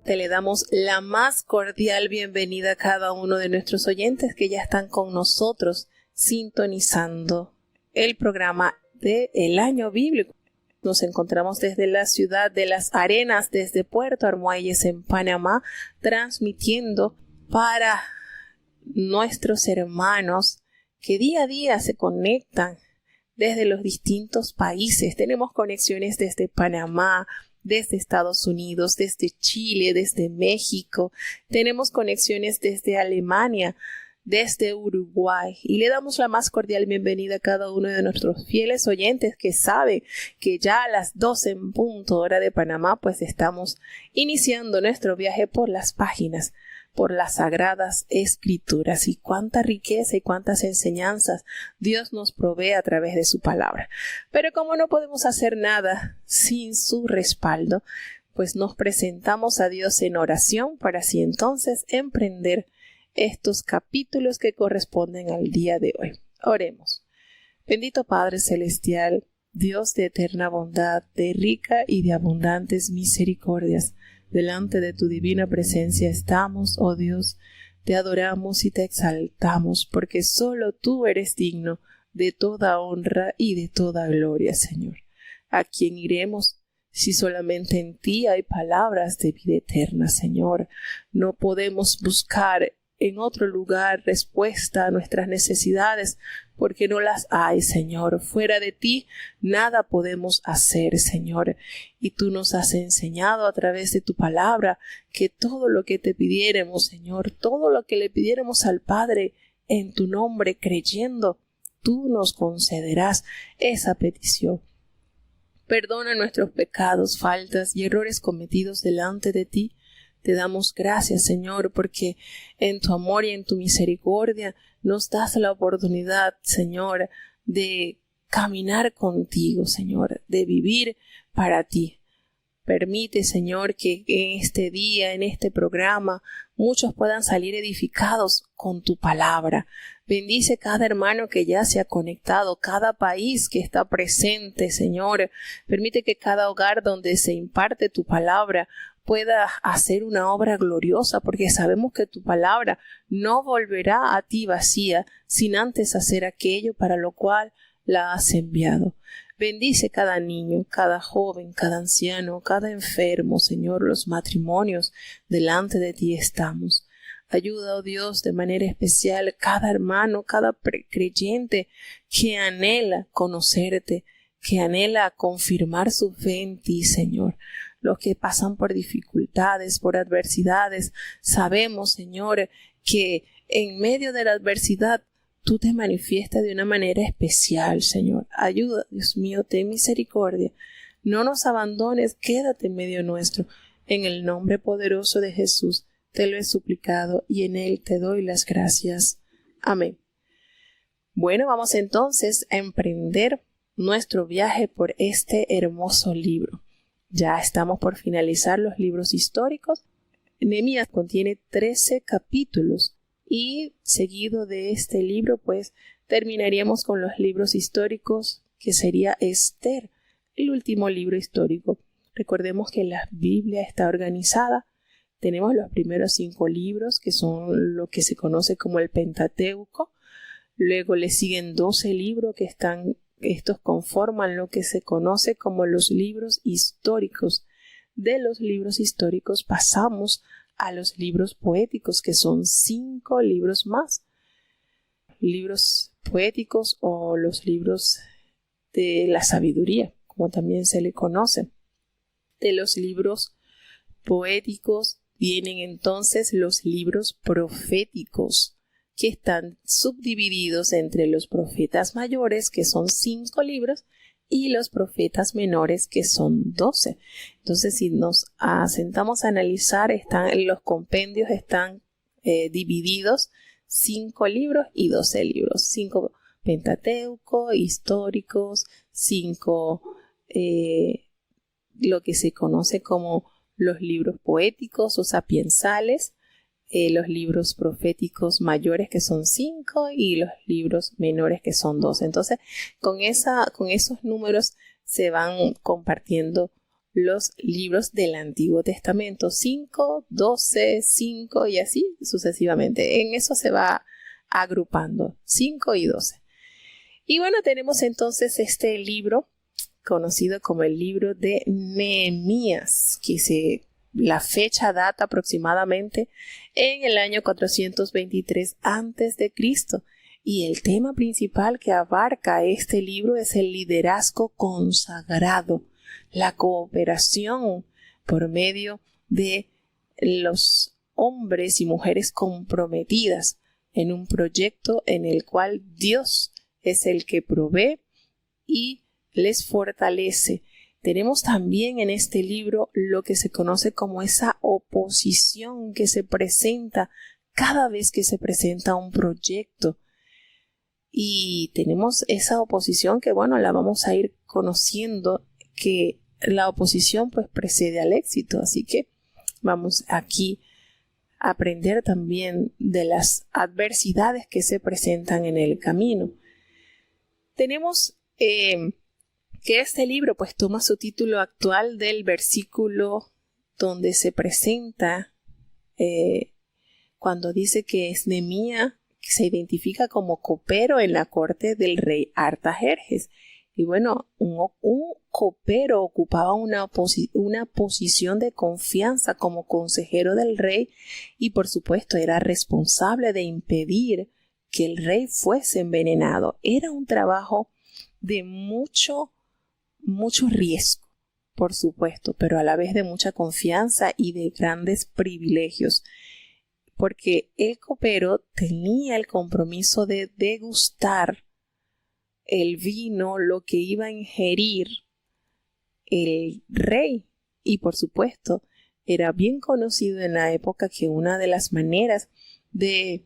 Te le damos la más cordial bienvenida a cada uno de nuestros oyentes que ya están con nosotros sintonizando el programa del Año Bíblico. Nos encontramos desde la ciudad de Las Arenas, desde Puerto Armuelles en Panamá, transmitiendo para nuestros hermanos que día a día se conectan desde los distintos países. Tenemos conexiones desde Panamá, desde Estados Unidos, desde Chile, desde México. Tenemos conexiones desde Alemania, desde Uruguay. Y le damos la más cordial bienvenida a cada uno de nuestros fieles oyentes que saben que ya a las 12 en punto hora de Panamá, pues estamos iniciando nuestro viaje por las páginas, por las sagradas escrituras, y cuánta riqueza y cuántas enseñanzas Dios nos provee a través de su palabra. Pero como no podemos hacer nada sin su respaldo, pues nos presentamos a Dios en oración para así entonces emprender estos capítulos que corresponden al día de hoy. Oremos. Bendito Padre Celestial, Dios de eterna bondad, de rica y de abundantes misericordias, delante de tu divina presencia estamos, oh Dios, te adoramos y te exaltamos, porque solo tú eres digno de toda honra y de toda gloria, Señor. ¿A quién iremos si solamente en ti hay palabras de vida eterna, Señor? No podemos buscar en otro lugar respuesta a nuestras necesidades, porque no las hay, Señor. Fuera de ti nada podemos hacer, Señor. Y tú nos has enseñado a través de tu palabra que todo lo que te pidiéramos, Señor, todo lo que le pidiéramos al Padre en tu nombre, creyendo, tú nos concederás esa petición. Perdona nuestros pecados, faltas y errores cometidos delante de ti. Te damos gracias, Señor, porque en tu amor y en tu misericordia nos das la oportunidad, Señor, de caminar contigo, Señor, de vivir para ti. Permite, Señor, que en este día, en este programa, muchos puedan salir edificados con tu palabra. Bendice cada hermano que ya se ha conectado, cada país que está presente, Señor. Permite que cada hogar donde se imparte tu palabra pueda hacer una obra gloriosa, porque sabemos que tu palabra no volverá a ti vacía, sin antes hacer aquello para lo cual la has enviado. Bendice cada niño, cada joven, cada anciano, cada enfermo, Señor, los matrimonios, delante de ti estamos. Ayuda, oh Dios, de manera especial cada hermano, cada creyente que anhela conocerte, que anhela confirmar su fe en ti, Señor. Los que pasan por dificultades, por adversidades, sabemos, Señor, que en medio de la adversidad tú te manifiestas de una manera especial, Señor. Ayuda, Dios mío, ten misericordia. No nos abandones, quédate en medio nuestro. En el nombre poderoso de Jesús te lo he suplicado y en él te doy las gracias. Amén. Bueno, vamos entonces a emprender nuestro viaje por este hermoso libro. Ya estamos por finalizar los libros históricos. Nehemías contiene 13 capítulos y seguido de este libro pues terminaríamos con los libros históricos, que sería Esther, el último libro histórico. Recordemos que la Biblia está organizada. Tenemos los primeros 5 libros, que son lo que se conoce como el Pentateuco. Luego le siguen 12 libros que estos conforman lo que se conoce como los libros históricos. De los libros históricos pasamos a los libros poéticos, que son 5 libros más. Libros poéticos o los libros de la sabiduría, como también se le conoce. De los libros poéticos vienen entonces los libros proféticos, que están subdivididos entre los profetas mayores, que son 5 libros, y los profetas menores, que son 12. Entonces, si nos sentamos a analizar, los compendios están divididos 5 libros y 12 libros. 5 Pentateuco, históricos, 5 lo que se conoce como los libros poéticos o sapiensales, los libros proféticos mayores, que son 5, y los libros menores, que son 12. Entonces, con esos números se van compartiendo los libros del Antiguo Testamento, 5, 12, 5 y así sucesivamente. En eso se va agrupando, 5 y 12. Y bueno, tenemos entonces este libro conocido como el libro de Nehemías, la fecha data aproximadamente en el año 423 a.C. Y el tema principal que abarca este libro es el liderazgo consagrado, la cooperación por medio de los hombres y mujeres comprometidas en un proyecto en el cual Dios es el que provee y les fortalece. Tenemos también en este libro lo que se conoce como esa oposición que se presenta cada vez que se presenta un proyecto. Y tenemos esa oposición que, bueno, la vamos a ir conociendo, que la oposición pues precede al éxito. Así que vamos aquí a aprender también de las adversidades que se presentan en el camino. Tenemos que este libro pues toma su título actual del versículo donde se presenta cuando dice que es Nehemías, que se identifica como copero en la corte del rey Artajerjes. Y bueno, un copero ocupaba una posición de confianza como consejero del rey y por supuesto era responsable de impedir que el rey fuese envenenado. Era un trabajo de mucho riesgo, por supuesto, pero a la vez de mucha confianza y de grandes privilegios, porque el copero tenía el compromiso de degustar el vino, lo que iba a ingerir el rey. Y por supuesto, era bien conocido en la época que una de las maneras de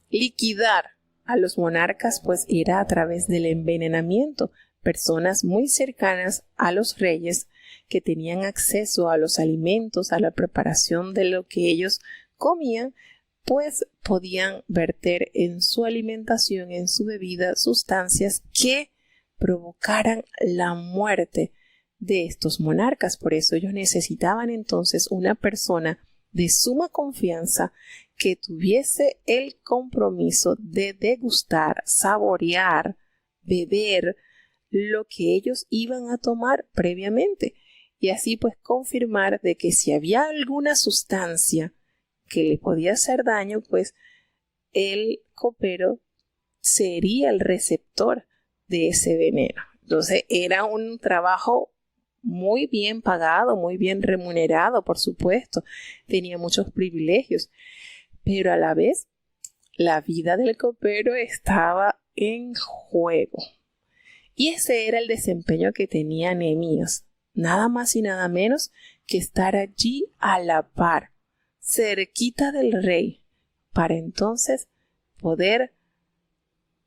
liquidar a los monarcas pues era a través del envenenamiento. Personas muy cercanas a los reyes que tenían acceso a los alimentos, a la preparación de lo que ellos comían, pues podían verter en su alimentación, en su bebida, sustancias que provocaran la muerte de estos monarcas. Por eso ellos necesitaban entonces una persona de suma confianza que tuviese el compromiso de degustar, saborear, beber lo que ellos iban a tomar previamente y así pues confirmar de que si había alguna sustancia que le podía hacer daño, pues el copero sería el receptor de ese veneno. Entonces era un trabajo muy bien pagado, muy bien remunerado, por supuesto. Tenía muchos privilegios, pero a la vez la vida del copero estaba en juego. Y ese era el desempeño que tenía Nehemías, nada más y nada menos que estar allí a la par, cerquita del rey, para entonces poder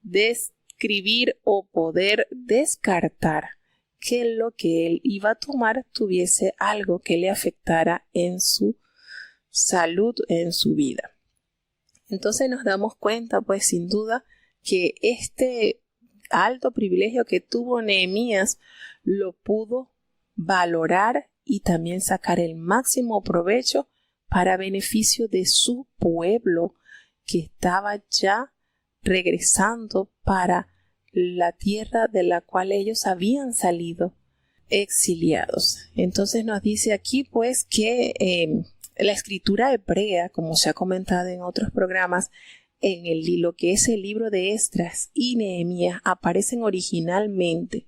describir o poder descartar que lo que él iba a tomar tuviese algo que le afectara en su salud, en su vida. Entonces nos damos cuenta, pues sin duda, que este alto privilegio que tuvo Nehemías lo pudo valorar y también sacar el máximo provecho para beneficio de su pueblo que estaba ya regresando para la tierra de la cual ellos habían salido exiliados. Entonces nos dice aquí pues que la escritura hebrea, como se ha comentado en otros programas, en lo que es el libro de Esdras y Nehemías aparecen originalmente,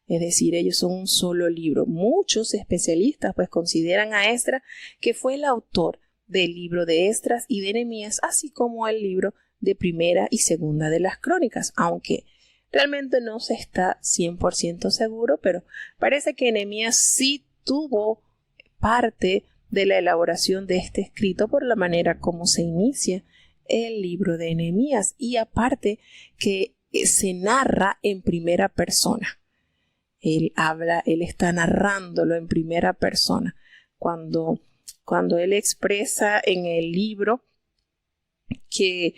es decir, ellos son un solo libro. Muchos especialistas pues consideran a Esdras que fue el autor del libro de Esdras y de Nehemías, así como el libro de Primera y Segunda de las Crónicas, aunque realmente no se está 100% seguro, pero parece que Nehemías sí tuvo parte de la elaboración de este escrito por la manera como se inicia el libro de Nehemías y aparte que se narra en primera persona. Él está narrándolo en primera persona. Cuando él expresa en el libro que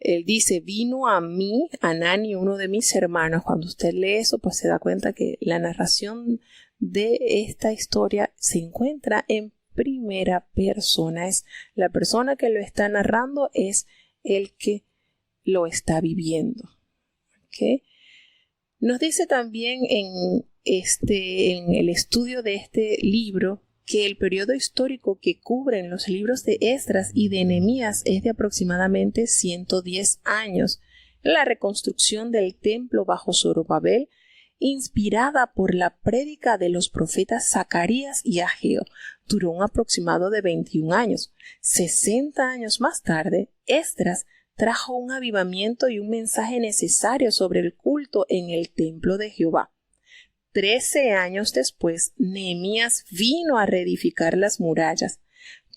él dice, vino a mí, Anani, uno de mis hermanos. Cuando usted lee eso, pues se da cuenta que la narración de esta historia se encuentra en primera persona. Es la persona que lo está narrando, es el que lo está viviendo. ¿Okay? Nos dice también en el estudio de este libro que el periodo histórico que cubren los libros de Esdras y de Nehemías es de aproximadamente 110 años. La reconstrucción del templo bajo Zorobabel, inspirada por la prédica de los profetas Zacarías y Ageo, duró un aproximado de 21 años. 60 años más tarde, Esdras trajo un avivamiento y un mensaje necesario sobre el culto en el templo de Jehová. 13 años después, Nehemías vino a reedificar las murallas.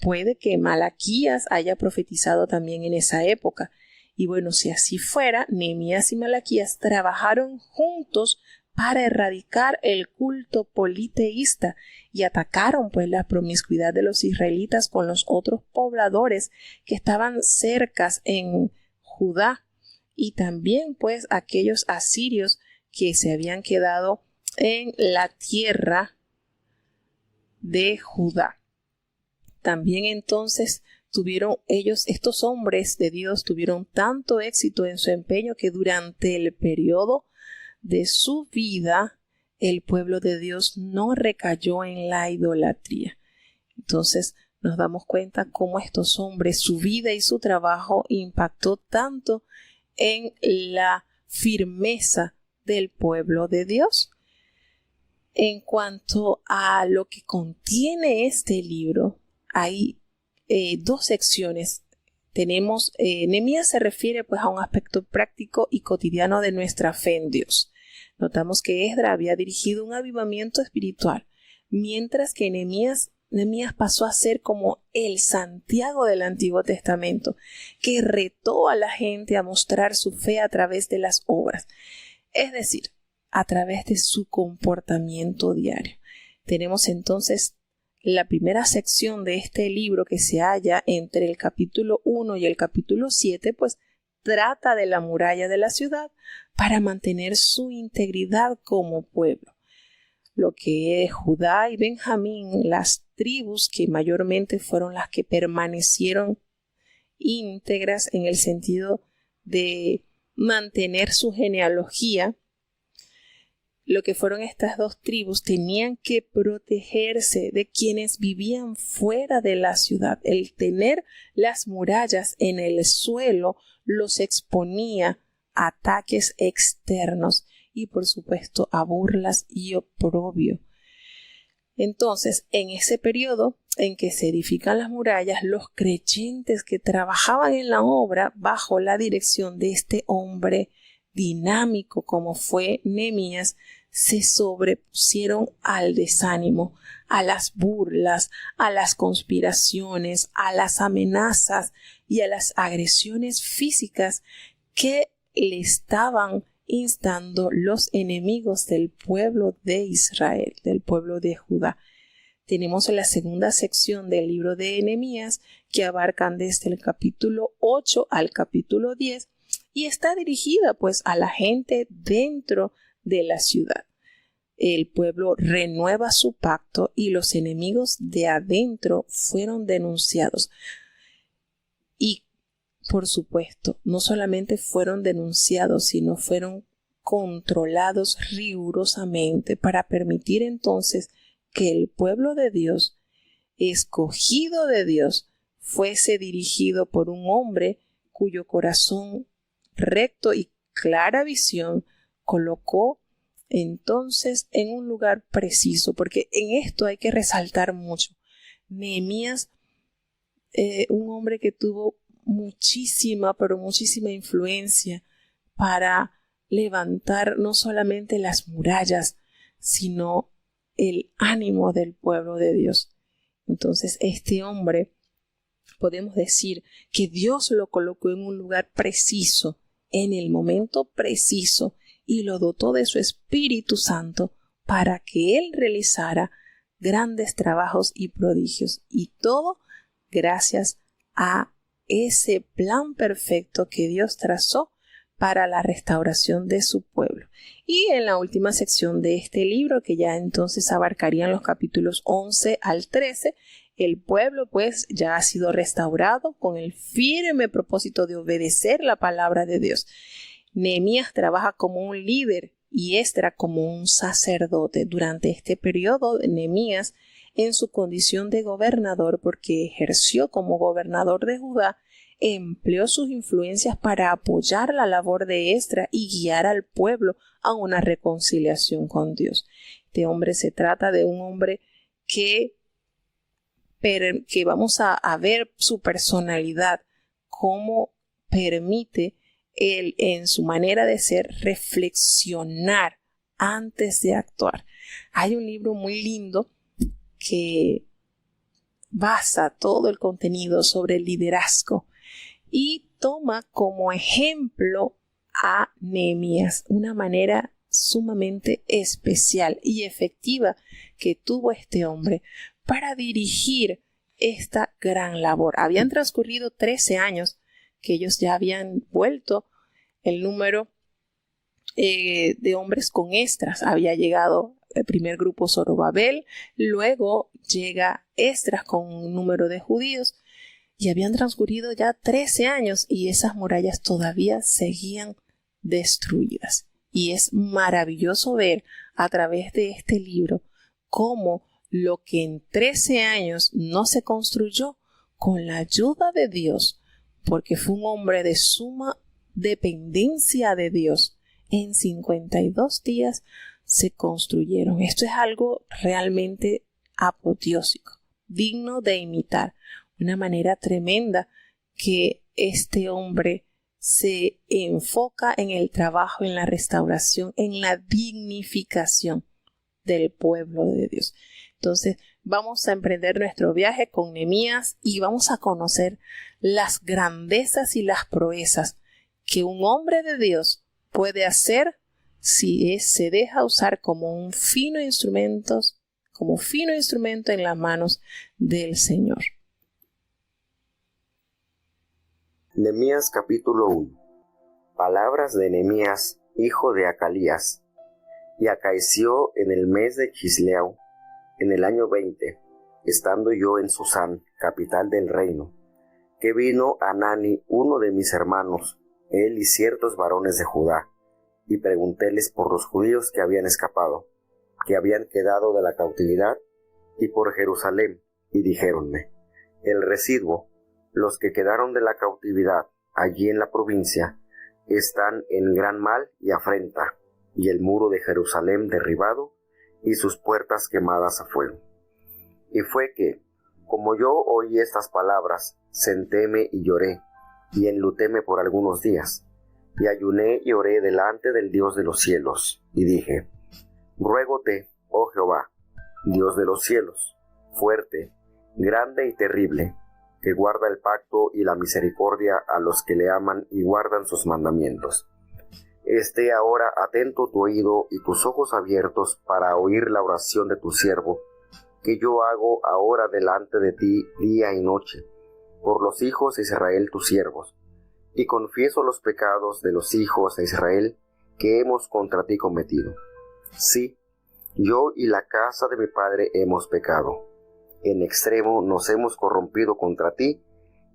Puede que Malaquías haya profetizado también en esa época. Y bueno, si así fuera, Nehemías y Malaquías trabajaron juntos para erradicar el culto politeísta y atacaron pues la promiscuidad de los israelitas con los otros pobladores que estaban cercas en Judá, y también pues aquellos asirios que se habían quedado en la tierra de Judá. También entonces estos hombres de Dios tuvieron tanto éxito en su empeño que durante el periodo de su vida el pueblo de Dios no recayó en la idolatría. Entonces nos damos cuenta cómo estos hombres, su vida y su trabajo impactó tanto en la firmeza del pueblo de Dios. En cuanto a lo que contiene este libro, hay dos secciones. Tenemos, Nehemías se refiere pues a un aspecto práctico y cotidiano de nuestra fe en Dios. Notamos que Esdras había dirigido un avivamiento espiritual, mientras que Nehemías pasó a ser como el Santiago del Antiguo Testamento, que retó a la gente a mostrar su fe a través de las obras, es decir, a través de su comportamiento diario. Tenemos entonces la primera sección de este libro que se halla entre el capítulo 1 y el capítulo 7, pues trata de la muralla de la ciudad para mantener su integridad como pueblo. Lo que es Judá y Benjamín, las tribus que mayormente fueron las que permanecieron íntegras en el sentido de mantener su genealogía, lo que fueron estas dos tribus tenían que protegerse de quienes vivían fuera de la ciudad. El tener las murallas en el suelo los exponía a ataques externos y por supuesto a burlas y oprobio. Entonces, en ese periodo en que se edifican las murallas, los creyentes que trabajaban en la obra bajo la dirección de este hombre dinámico como fue Nehemías, se sobrepusieron al desánimo, a las burlas, a las conspiraciones, a las amenazas y a las agresiones físicas que le estaban instando los enemigos del pueblo de Israel, del pueblo de Judá. Tenemos la segunda sección del libro de Nehemías que abarcan desde el capítulo 8 al capítulo 10 y está dirigida pues a la gente dentro de la ciudad. El pueblo renueva su pacto y los enemigos de adentro fueron denunciados. Y por supuesto, no solamente fueron denunciados, sino fueron controlados rigurosamente para permitir entonces que el pueblo de Dios, escogido de Dios, fuese dirigido por un hombre cuyo corazón recto y clara visión colocó entonces en un lugar preciso, porque en esto hay que resaltar mucho. Nehemías, un hombre que tuvo muchísima influencia para levantar no solamente las murallas, sino el ánimo del pueblo de Dios. Entonces, este hombre, podemos decir que Dios lo colocó en un lugar preciso, en el momento preciso, y lo dotó de su Espíritu Santo para que él realizara grandes trabajos y prodigios, y todo gracias a ese plan perfecto que Dios trazó para la restauración de su pueblo. Y en la última sección de este libro, que ya entonces abarcarían los capítulos 11 al 13, el pueblo pues ya ha sido restaurado con el firme propósito de obedecer la palabra de Dios. Nehemías trabaja como un líder y Esdras como un sacerdote durante este periodo. Nehemías, en su condición de gobernador, porque ejerció como gobernador de Judá, empleó sus influencias para apoyar la labor de Esdras y guiar al pueblo a una reconciliación con Dios. Este hombre se trata de un hombre que vamos a ver su personalidad, cómo permite él en su manera de ser reflexionar antes de actuar. Hay un libro muy lindo que basa todo el contenido sobre el liderazgo y toma como ejemplo a Nehemías, una manera sumamente especial y efectiva que tuvo este hombre para dirigir esta gran labor. Habían transcurrido 13 años que ellos ya habían vuelto el número de hombres con Esdras. Había llegado el primer grupo Zorobabel, luego llega Esdras con un número de judíos y habían transcurrido ya 13 años y esas murallas todavía seguían destruidas. Y es maravilloso ver a través de este libro cómo lo que en 13 años no se construyó, con la ayuda de Dios, porque fue un hombre de suma dependencia de Dios, en 52 días se construyeron. Esto es algo realmente apoteósico, digno de imitar. Una manera tremenda que este hombre se enfoca en el trabajo, en la restauración, en la dignificación del pueblo de Dios. Entonces, vamos a emprender nuestro viaje con Nehemías y vamos a conocer las grandezas y las proezas que un hombre de Dios puede hacer si se deja usar como un fino instrumento en las manos del Señor. Nehemías capítulo 1. Palabras de Nehemías, hijo de Acalías. Y acaeció en el mes de Chisleu, en el año 20, estando yo en Susán, capital del reino, que vino Anani, uno de mis hermanos, él y ciertos varones de Judá, y preguntéles por los judíos que habían escapado, que habían quedado de la cautividad, y por Jerusalén, y dijéronme: el residuo, los que quedaron de la cautividad allí en la provincia, están en gran mal y afrenta, y el muro de Jerusalén derribado, y sus puertas quemadas a fuego. Y fue que, como yo oí estas palabras, sentéme y lloré, y enlutéme por algunos días, y ayuné y oré delante del Dios de los cielos, y dije: ruégote, oh Jehová, Dios de los cielos, fuerte, grande y terrible, que guarda el pacto y la misericordia a los que le aman y guardan sus mandamientos. Esté ahora atento tu oído y tus ojos abiertos para oír la oración de tu siervo, que yo hago ahora delante de ti día y noche, por los hijos de Israel tus siervos, y confieso los pecados de los hijos de Israel que hemos contra ti cometido. Sí, yo y la casa de mi padre hemos pecado. En extremo nos hemos corrompido contra ti,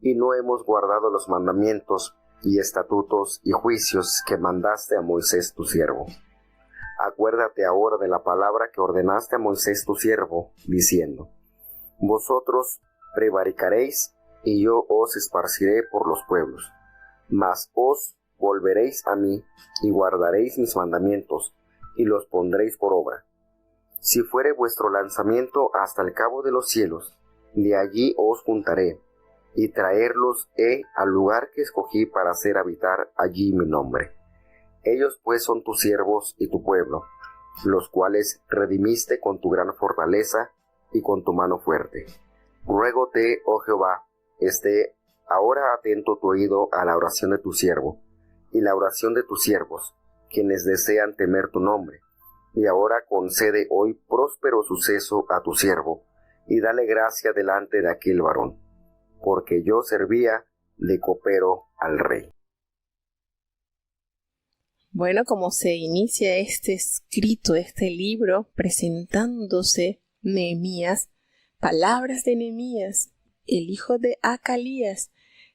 y no hemos guardado los mandamientos y estatutos y juicios que mandaste a Moisés tu siervo. Acuérdate ahora de la palabra que ordenaste a Moisés tu siervo, diciendo: vosotros prevaricaréis, y yo os esparciré por los pueblos. Mas os volveréis a mí, y guardaréis mis mandamientos, y los pondréis por obra. Si fuere vuestro lanzamiento hasta el cabo de los cielos, de allí os juntaré, y traerlos he al lugar que escogí para hacer habitar allí mi nombre. Ellos pues son tus siervos y tu pueblo, los cuales redimiste con tu gran fortaleza y con tu mano fuerte. Ruégote, oh Jehová, esté ahora atento tu oído a la oración de tu siervo, y la oración de tus siervos, quienes desean temer tu nombre. Y ahora concede hoy próspero suceso a tu siervo, y dale gracia delante de aquel varón, porque yo servía de copero al rey. Bueno, como se inicia este escrito, este libro, presentándose Nehemías, palabras de Nehemías, el hijo de Acalías,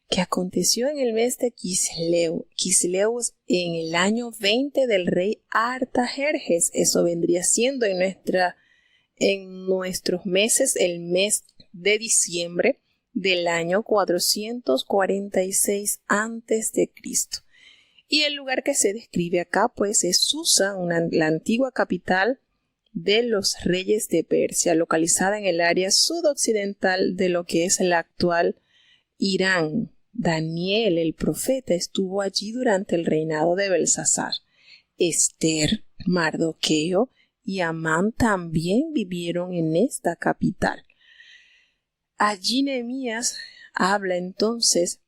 que aconteció en el mes de Quisleu en el año 20 del rey Artajerjes. Eso vendría siendo en nuestros meses el mes de diciembre del año 446 antes de Cristo. Y el lugar que se describe acá, pues, es Susa, la antigua capital de los reyes de Persia, localizada en el área sudoccidental de lo que es el actual Irán. Daniel, el profeta, estuvo allí durante el reinado de Belsasar. Esther, Mardoqueo y Amán también vivieron en esta capital. Allí Nehemías habla entonces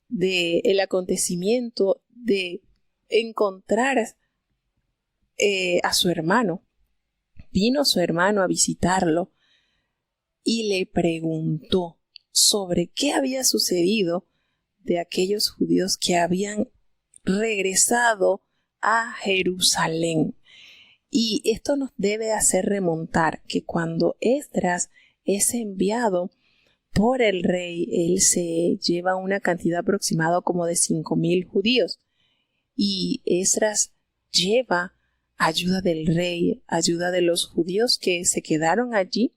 del acontecimiento de encontrar a su hermano. Vino su hermano a visitarlo y le preguntó sobre qué había sucedido de aquellos judíos que habían regresado a Jerusalén. Y esto nos debe hacer remontar que cuando Esdras es enviado por el rey, él se lleva una cantidad aproximada como de 5,000 judíos. Y Esdras lleva ayuda del rey, ayuda de los judíos que se quedaron allí.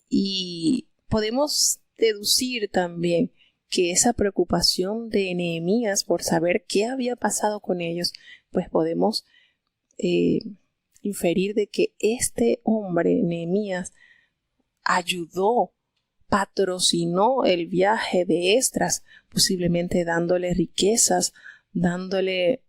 Y podemos deducir también que esa preocupación de Nehemías por saber qué había pasado con ellos, pues podemos inferir de que este hombre, Nehemías, ayudó, patrocinó el viaje de Esdras, posiblemente dándole riquezas, dándole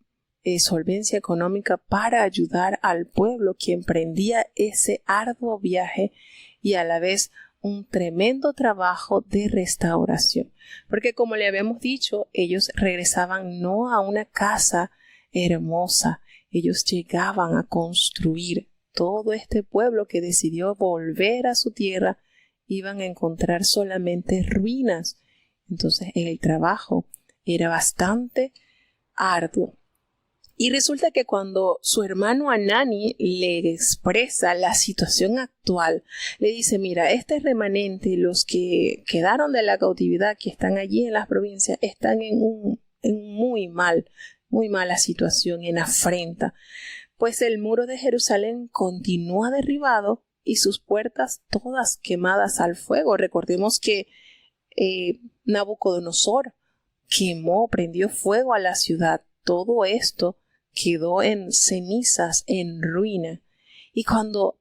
solvencia económica para ayudar al pueblo que emprendía ese arduo viaje y a la vez un tremendo trabajo de restauración. Porque como le habíamos dicho, ellos regresaban no a una casa hermosa, ellos llegaban a construir todo este pueblo que decidió volver a su tierra, iban a encontrar solamente ruinas. Entonces el trabajo era bastante arduo. Y resulta que cuando su hermano Hanani le expresa la situación actual, le dice, mira, este remanente, los que quedaron de la cautividad, que están allí en las provincias, están en muy mala situación, en afrenta. Pues el muro de Jerusalén continúa derribado y sus puertas todas quemadas al fuego. Recordemos que Nabucodonosor prendió fuego a la ciudad. Todo esto quedó en cenizas, en ruina. Y cuando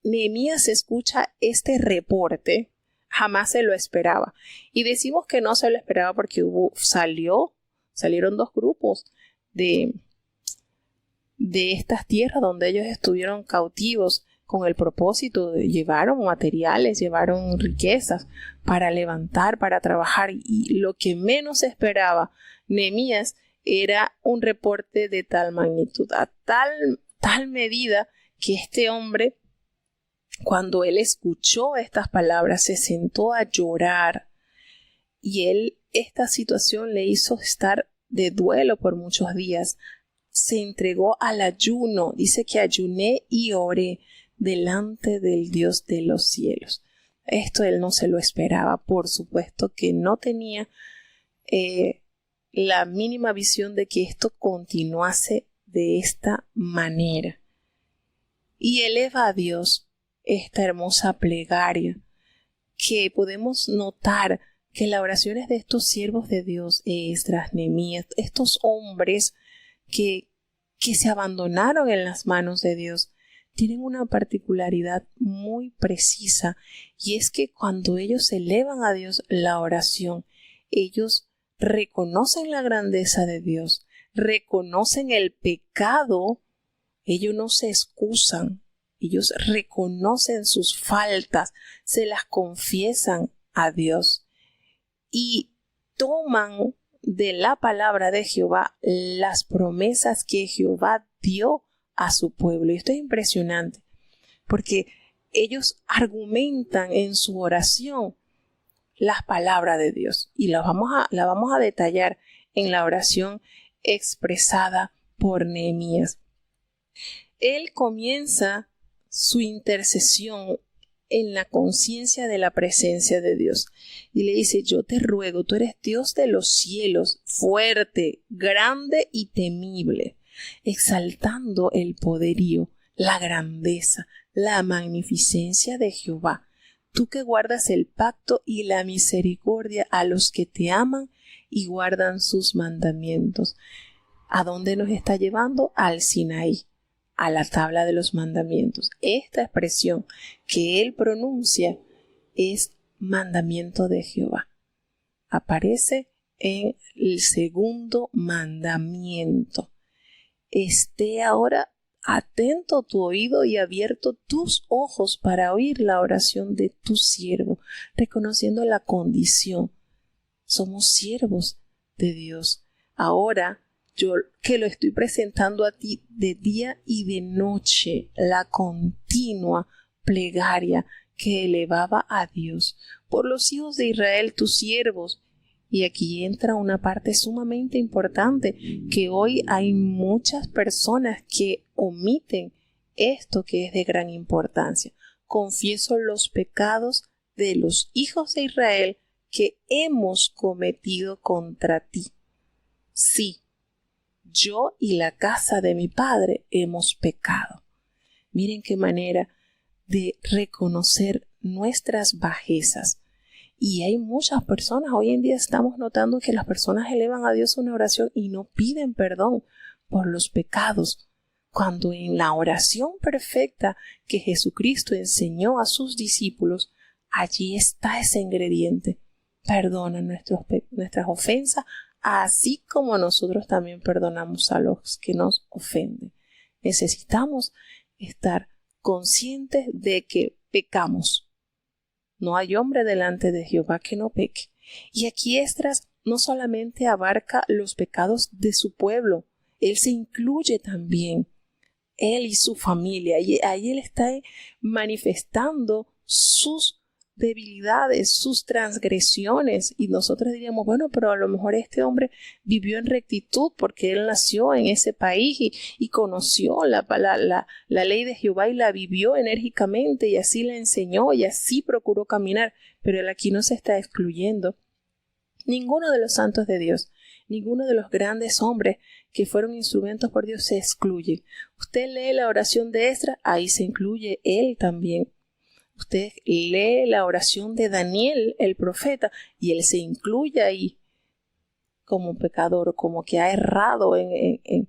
Nehemías escucha este reporte, jamás se lo esperaba. Y decimos que no se lo esperaba porque salieron dos grupos de estas tierras donde ellos estuvieron cautivos con el propósito de llevaron materiales, llevaron riquezas para levantar, para trabajar. Y lo que menos esperaba Nehemías era un reporte de tal magnitud, a tal medida que este hombre, cuando él escuchó estas palabras, se sentó a llorar y esta situación le hizo estar de duelo por muchos días. Se entregó al ayuno, dice que ayuné y oré delante del Dios de los cielos. Esto él no se lo esperaba, por supuesto que no tenía la mínima visión de que esto continuase de esta manera. Y eleva a Dios esta hermosa plegaria que podemos notar que las oraciones de estos siervos de Dios, Esdras, Nehemías, estos hombres que se abandonaron en las manos de Dios, tienen una particularidad muy precisa, y es que cuando ellos elevan a Dios la oración, ellos reconocen la grandeza de Dios, reconocen el pecado, ellos no se excusan, ellos reconocen sus faltas, se las confiesan a Dios y toman de la palabra de Jehová las promesas que Jehová dio a su pueblo. Y esto es impresionante porque ellos argumentan en su oración las palabras de Dios y la vamos a detallar en la oración expresada por Nehemías. Él comienza su intercesión en la conciencia de la presencia de Dios y le dice: yo te ruego, tú eres Dios de los cielos, fuerte, grande y temible, exaltando el poderío, la grandeza, la magnificencia de Jehová, tú que guardas el pacto y la misericordia a los que te aman y guardan sus mandamientos. ¿A dónde nos está llevando? Al Sinaí, a la tabla de los mandamientos. Esta expresión que él pronuncia es mandamiento de Jehová. Aparece en el segundo mandamiento. Esté ahora atento tu oído y abierto tus ojos para oír la oración de tu siervo, reconociendo la condición. Somos siervos de Dios. Ahora, yo que lo estoy presentando a ti de día y de noche, la continua plegaria que elevaba a Dios por los hijos de Israel, tus siervos. Y aquí entra una parte sumamente importante, que hoy hay muchas personas que omiten esto que es de gran importancia. Confieso los pecados de los hijos de Israel que hemos cometido contra ti. Sí, yo y la casa de mi padre hemos pecado. Miren qué manera de reconocer nuestras bajezas. Y hay muchas personas, hoy en día estamos notando que las personas elevan a Dios una oración y no piden perdón por los pecados, cuando en la oración perfecta que Jesucristo enseñó a sus discípulos, allí está ese ingrediente. Perdona nuestras ofensas, así como nosotros también perdonamos a los que nos ofenden. Necesitamos estar conscientes de que pecamos. No hay hombre delante de Jehová que no peque. Y aquí Esdras no solamente abarca los pecados de su pueblo, él se incluye también, él y su familia. Y ahí él está manifestando sus debilidades, sus transgresiones. Y nosotros diríamos, bueno, pero a lo mejor este hombre vivió en rectitud porque él nació en ese país y conoció la ley de Jehová y la vivió enérgicamente y así la enseñó y así procuró caminar. Pero él aquí no se está excluyendo. Ninguno de los santos de Dios, ninguno de los grandes hombres que fueron instrumentos por Dios se excluye. Usted lee la oración de Esdras, ahí se incluye él también. Usted lee la oración de Daniel, el profeta, y él se incluye ahí como un pecador, como que ha errado en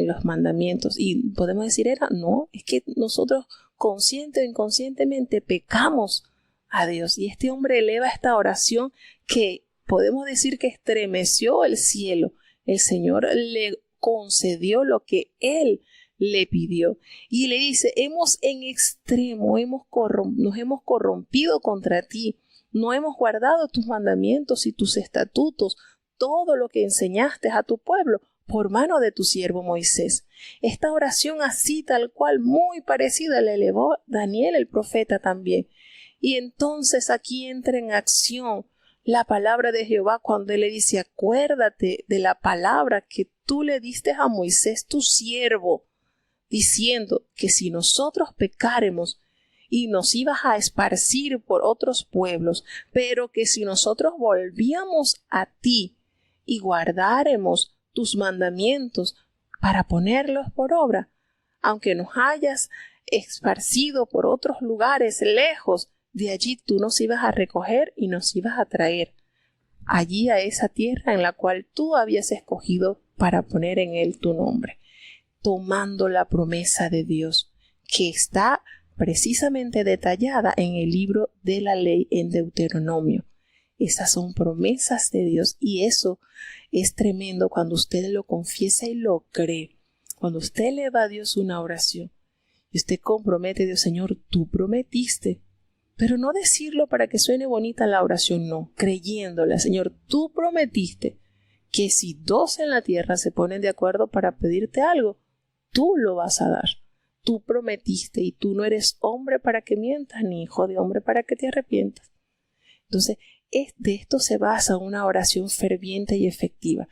los mandamientos. Y podemos decir, no, es que nosotros consciente o inconscientemente pecamos a Dios. Y este hombre eleva esta oración que podemos decir que estremeció el cielo. El Señor le concedió lo que él le pidió y le dice: hemos en extremo, nos hemos corrompido contra ti, no hemos guardado tus mandamientos y tus estatutos, todo lo que enseñaste a tu pueblo por mano de tu siervo Moisés. Esta oración así tal cual, muy parecida, la elevó Daniel el profeta también. Y entonces aquí entra en acción la palabra de Jehová cuando él le dice: acuérdate de la palabra que tú le diste a Moisés tu siervo, diciendo que si nosotros pecáremos y nos ibas a esparcir por otros pueblos, pero que si nosotros volvíamos a ti y guardáremos tus mandamientos para ponerlos por obra, aunque nos hayas esparcido por otros lugares lejos, de allí tú nos ibas a recoger y nos ibas a traer allí a esa tierra en la cual tú habías escogido para poner en él tu nombre. Tomando la promesa de Dios que está precisamente detallada en el libro de la ley en Deuteronomio. Esas son promesas de Dios y eso es tremendo cuando usted lo confiesa y lo cree. Cuando usted eleva a Dios una oración y usted compromete a Dios: Señor, tú prometiste. Pero no decirlo para que suene bonita la oración, no, creyéndola: Señor, tú prometiste que si dos en la tierra se ponen de acuerdo para pedirte algo, tú lo vas a dar. Tú prometiste y tú no eres hombre para que mientas, ni hijo de hombre para que te arrepientas. Entonces, de esto se basa una oración ferviente y efectiva.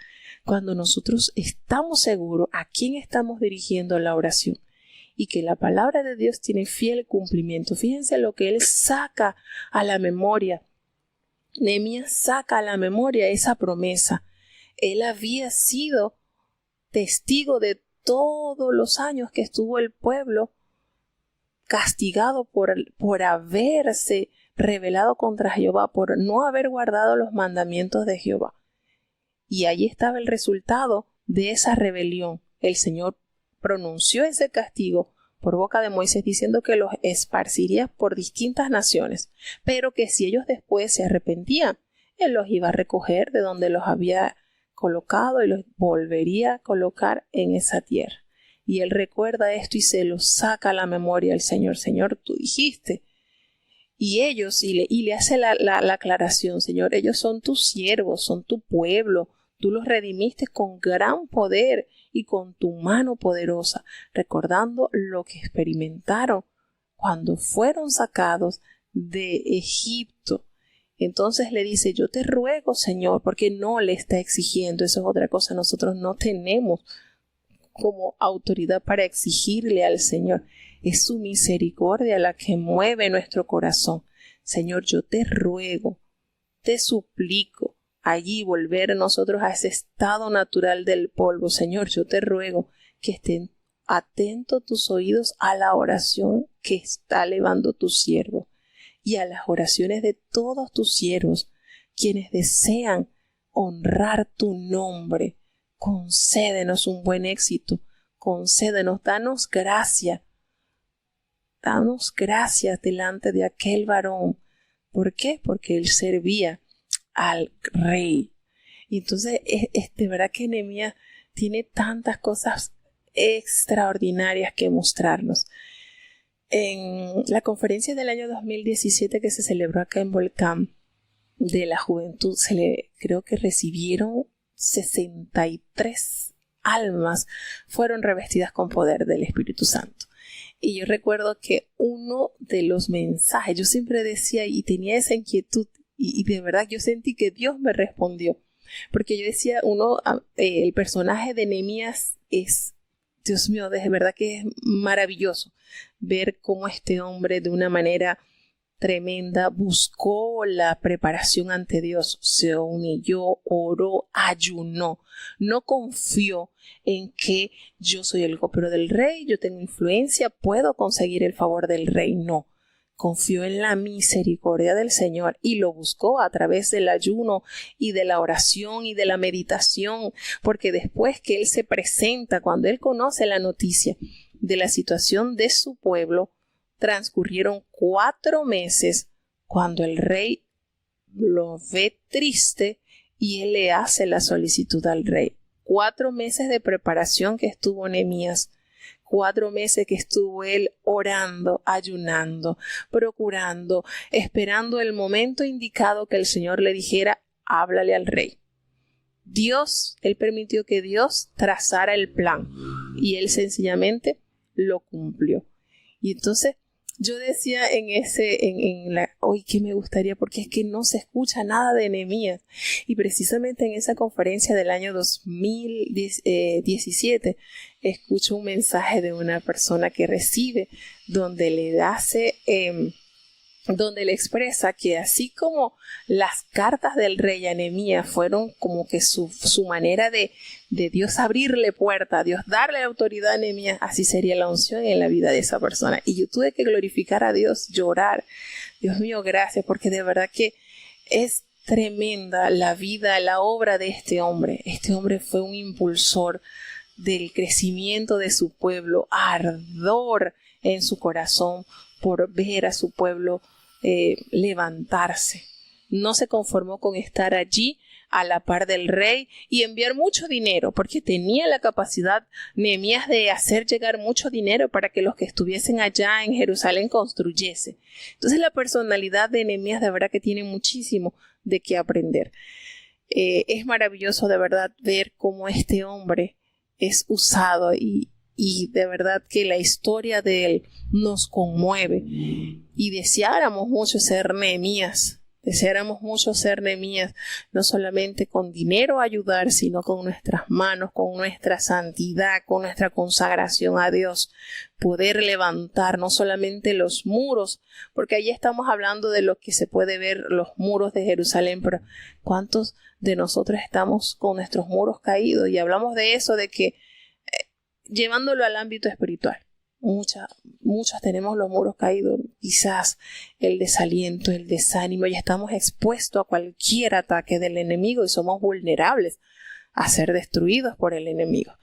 Cuando nosotros estamos seguros a quién estamos dirigiendo la oración y que la palabra de Dios tiene fiel cumplimiento. Fíjense lo que él saca a la memoria. Nehemías saca a la memoria esa promesa. Él había sido testigo de todos los años que estuvo el pueblo castigado por haberse rebelado contra Jehová, por no haber guardado los mandamientos de Jehová. Y allí estaba el resultado de esa rebelión. El Señor pronunció ese castigo por boca de Moisés diciendo que los esparciría por distintas naciones, pero que si ellos después se arrepentían, Él los iba a recoger de donde los había colocado y los volvería a colocar en esa tierra. Y Él recuerda esto y se lo saca a la memoria al Señor. Señor, tú dijiste. Y ellos, y le hace la aclaración, Señor, ellos son tus siervos, son tu pueblo. Tú los redimiste con gran poder y con tu mano poderosa, recordando lo que experimentaron cuando fueron sacados de Egipto. Entonces le dice, yo te ruego, Señor, porque no le está exigiendo. Eso es otra cosa. Nosotros no tenemos como autoridad para exigirle al Señor. Es su misericordia la que mueve nuestro corazón. Señor, yo te ruego, te suplico, allí volver nosotros a ese estado natural del polvo. Señor, yo te ruego que estén atentos tus oídos a la oración que está elevando tu siervo y a las oraciones de todos tus siervos, quienes desean honrar tu nombre. Concédenos un buen éxito, concédenos, danos gracia delante de aquel varón. ¿Por qué? Porque él servía al rey. Y entonces de verdad que Nehemías tiene tantas cosas extraordinarias que mostrarnos. En la conferencia del año 2017 que se celebró acá en Volcán de la juventud, creo que recibieron 63 almas, fueron revestidas con poder del Espíritu Santo. Y yo recuerdo que uno de los mensajes, yo siempre decía y tenía esa inquietud, y de verdad yo sentí que Dios me respondió, porque yo decía, el personaje de Nehemías es, Dios mío, de verdad que es maravilloso ver cómo este hombre de una manera tremenda buscó la preparación ante Dios, se humilló, oró, ayunó, no confió en que yo soy el copero del rey, yo tengo influencia, puedo conseguir el favor del rey. No, confió en la misericordia del Señor y lo buscó a través del ayuno y de la oración y de la meditación, porque después que él se presenta, cuando él conoce la noticia de la situación de su pueblo, transcurrieron 4 meses cuando el rey lo ve triste y él le hace la solicitud al rey. 4 meses de preparación que estuvo Nehemías, 4 meses que estuvo él orando, ayunando, procurando, esperando el momento indicado que el Señor le dijera, háblale al rey. Él permitió que Dios trazara el plan y él sencillamente lo cumplió. Y entonces yo decía hoy que me gustaría, porque es que no se escucha nada de Nehemías. Y precisamente en esa conferencia del año 2017 escucho un mensaje de una persona que recibe, donde donde le expresa que así como las cartas del rey a Nehemías fueron como que su manera de Dios abrirle puerta, Dios darle autoridad a Nehemías, así sería la unción en la vida de esa persona. Y yo tuve que glorificar a Dios, llorar. Dios mío, gracias, porque de verdad que es tremenda la vida, la obra de este hombre. Este hombre fue un impulsor del crecimiento de su pueblo, ardor en su corazón por ver a su pueblo levantarse. No se conformó con estar allí a la par del rey y enviar mucho dinero, porque tenía la capacidad Nehemías de hacer llegar mucho dinero para que los que estuviesen allá en Jerusalén construyesen. Entonces la personalidad de Nehemías de verdad que tiene muchísimo de qué aprender. Es maravilloso de verdad ver cómo este hombre es usado y de verdad que la historia de él nos conmueve y deseáramos mucho ser Nehemías Deseáramos mucho ser Nehemías, no solamente con dinero ayudar, sino con nuestras manos, con nuestra santidad, con nuestra consagración a Dios, poder levantar no solamente los muros, porque allí estamos hablando de lo que se puede ver, los muros de Jerusalén, pero ¿cuántos de nosotros estamos con nuestros muros caídos? Y hablamos de eso, de que llevándolo al ámbito espiritual. Muchos tenemos los muros caídos, quizás el desaliento, el desánimo, y estamos expuestos a cualquier ataque del enemigo y somos vulnerables a ser destruidos por el enemigo.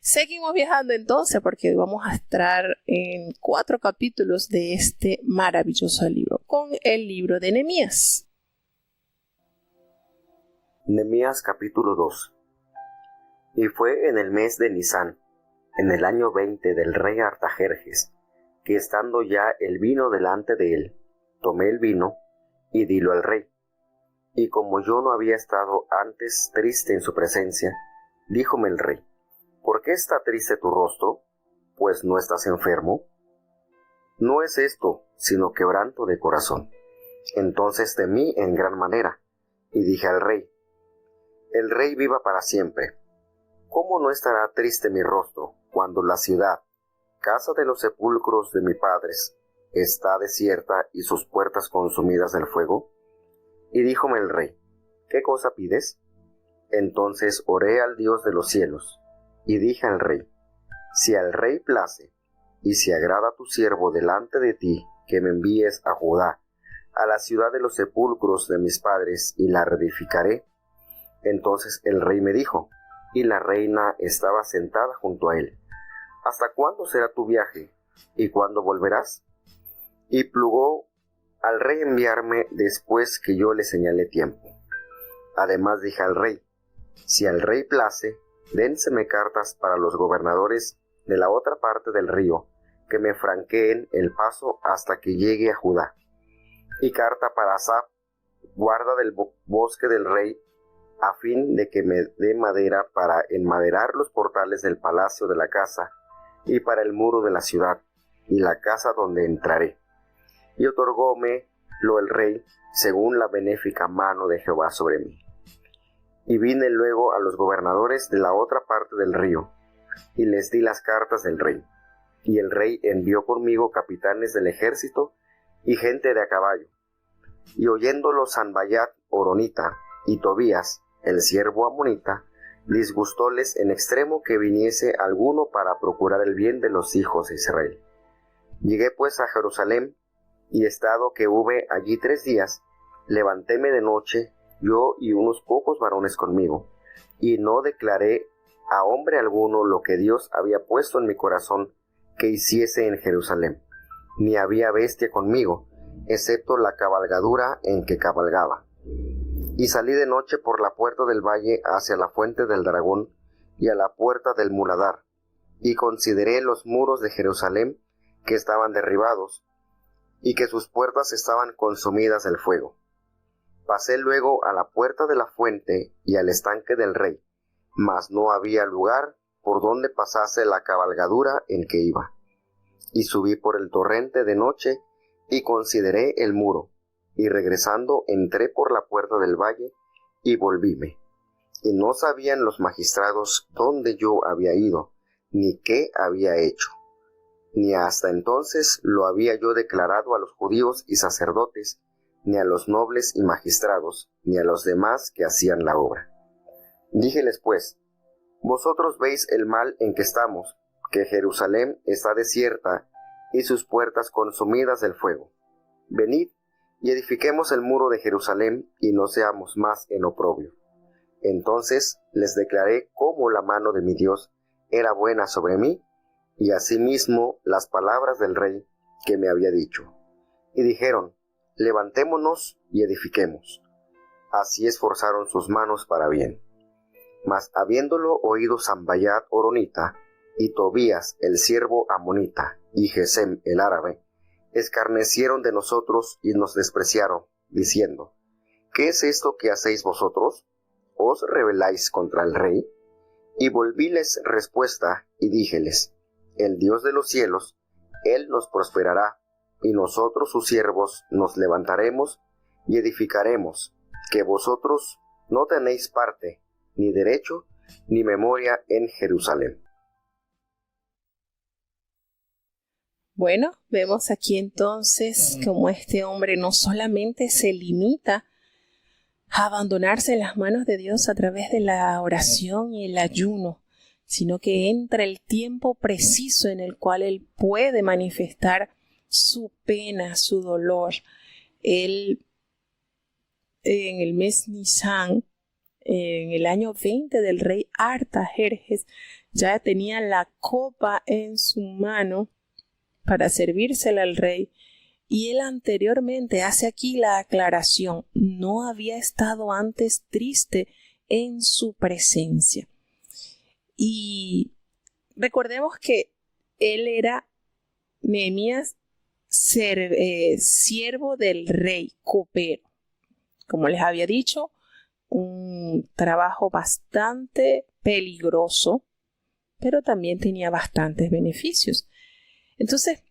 Seguimos viajando entonces porque vamos a estar en 4 capítulos de este maravilloso libro, con el libro de Nehemías. Nehemías capítulo 2. Y fue en el mes de Nisán, en el año 20 del rey Artajerjes, que estando ya el vino delante de él, tomé el vino y dilo al rey. Y como yo no había estado antes triste en su presencia, díjome el rey: ¿por qué está triste tu rostro? Pues no estás enfermo. No es esto, sino quebranto de corazón. Entonces temí en gran manera, y dije al rey: el rey viva para siempre. ¿Cómo no estará triste mi rostro cuando la ciudad, casa de los sepulcros de mis padres, está desierta y sus puertas consumidas del fuego? Y díjome el rey: ¿qué cosa pides? Entonces oré al Dios de los cielos, y dije al rey: si al rey place, y si agrada tu siervo delante de ti, que me envíes a Judá, a la ciudad de los sepulcros de mis padres, y la reedificaré. Entonces el rey me dijo, y la reina estaba sentada junto a él: ¿hasta cuándo será tu viaje? ¿Y cuándo volverás? Y plugó al rey enviarme después que yo le señalé tiempo. Además dije al rey: si al rey place, dénseme cartas para los gobernadores de la otra parte del río, que me franqueen el paso hasta que llegue a Judá. Y carta para Asaf, guarda del bosque del rey, a fin de que me dé madera para enmaderar los portales del palacio de la casa, y para el muro de la ciudad, y la casa donde entraré. Y otorgóme lo el rey, según la benéfica mano de Jehová sobre mí. Y vine luego a los gobernadores de la otra parte del río, y les di las cartas del rey. Y el rey envió conmigo capitanes del ejército y gente de a caballo. Y oyéndolo Sanballat horonita y Tobías, el siervo amonita, disgustóles en extremo que viniese alguno para procurar el bien de los hijos de Israel. Llegué pues a Jerusalén, y estado que hube allí 3 días, levantéme de noche, yo y unos pocos varones conmigo, y no declaré a hombre alguno lo que Dios había puesto en mi corazón que hiciese en Jerusalén, ni había bestia conmigo, excepto la cabalgadura en que cabalgaba. Y salí de noche por la puerta del valle hacia la fuente del dragón y a la puerta del muladar, y consideré los muros de Jerusalén que estaban derribados, y que sus puertas estaban consumidas del fuego. Pasé luego a la puerta de la fuente y al estanque del rey, mas no había lugar por donde pasase la cabalgadura en que iba. Y subí por el torrente de noche y consideré el muro, y regresando entré por la puerta del valle y volvíme. Y no sabían los magistrados dónde yo había ido, ni qué había hecho. Ni hasta entonces lo había yo declarado a los judíos y sacerdotes, ni a los nobles y magistrados, ni a los demás que hacían la obra. Díjeles pues: vosotros veis el mal en que estamos, que Jerusalén está desierta y sus puertas consumidas del fuego. Venid y edifiquemos el muro de Jerusalén, y no seamos más en oprobio. Entonces les declaré cómo la mano de mi Dios era buena sobre mí, y asimismo las palabras del rey que me había dicho. Y dijeron: levantémonos y edifiquemos. Así esforzaron sus manos para bien. Mas habiéndolo oído Sanballat horonita, y Tobías el siervo amonita, y Gesem el árabe, escarnecieron de nosotros y nos despreciaron, diciendo: ¿qué es esto que hacéis vosotros? ¿Os rebeláis contra el rey? Y volvíles respuesta, y díjeles: el Dios de los cielos, Él nos prosperará, y nosotros sus siervos nos levantaremos, y edificaremos, que vosotros no tenéis parte, ni derecho, ni memoria en Jerusalén. Bueno, vemos aquí entonces cómo este hombre no solamente se limita a abandonarse en las manos de Dios a través de la oración y el ayuno, sino que entra el tiempo preciso en el cual él puede manifestar su pena, su dolor. Él, en el mes Nisan, en el año 20 del rey Artajerjes, ya tenía la copa en su mano para servírsela al rey, y él anteriormente hace aquí la aclaración: no había estado antes triste en su presencia. Y recordemos que él era Nehemías, siervo del rey, copero. Como les había dicho, un trabajo bastante peligroso, pero también tenía bastantes beneficios. Entonces,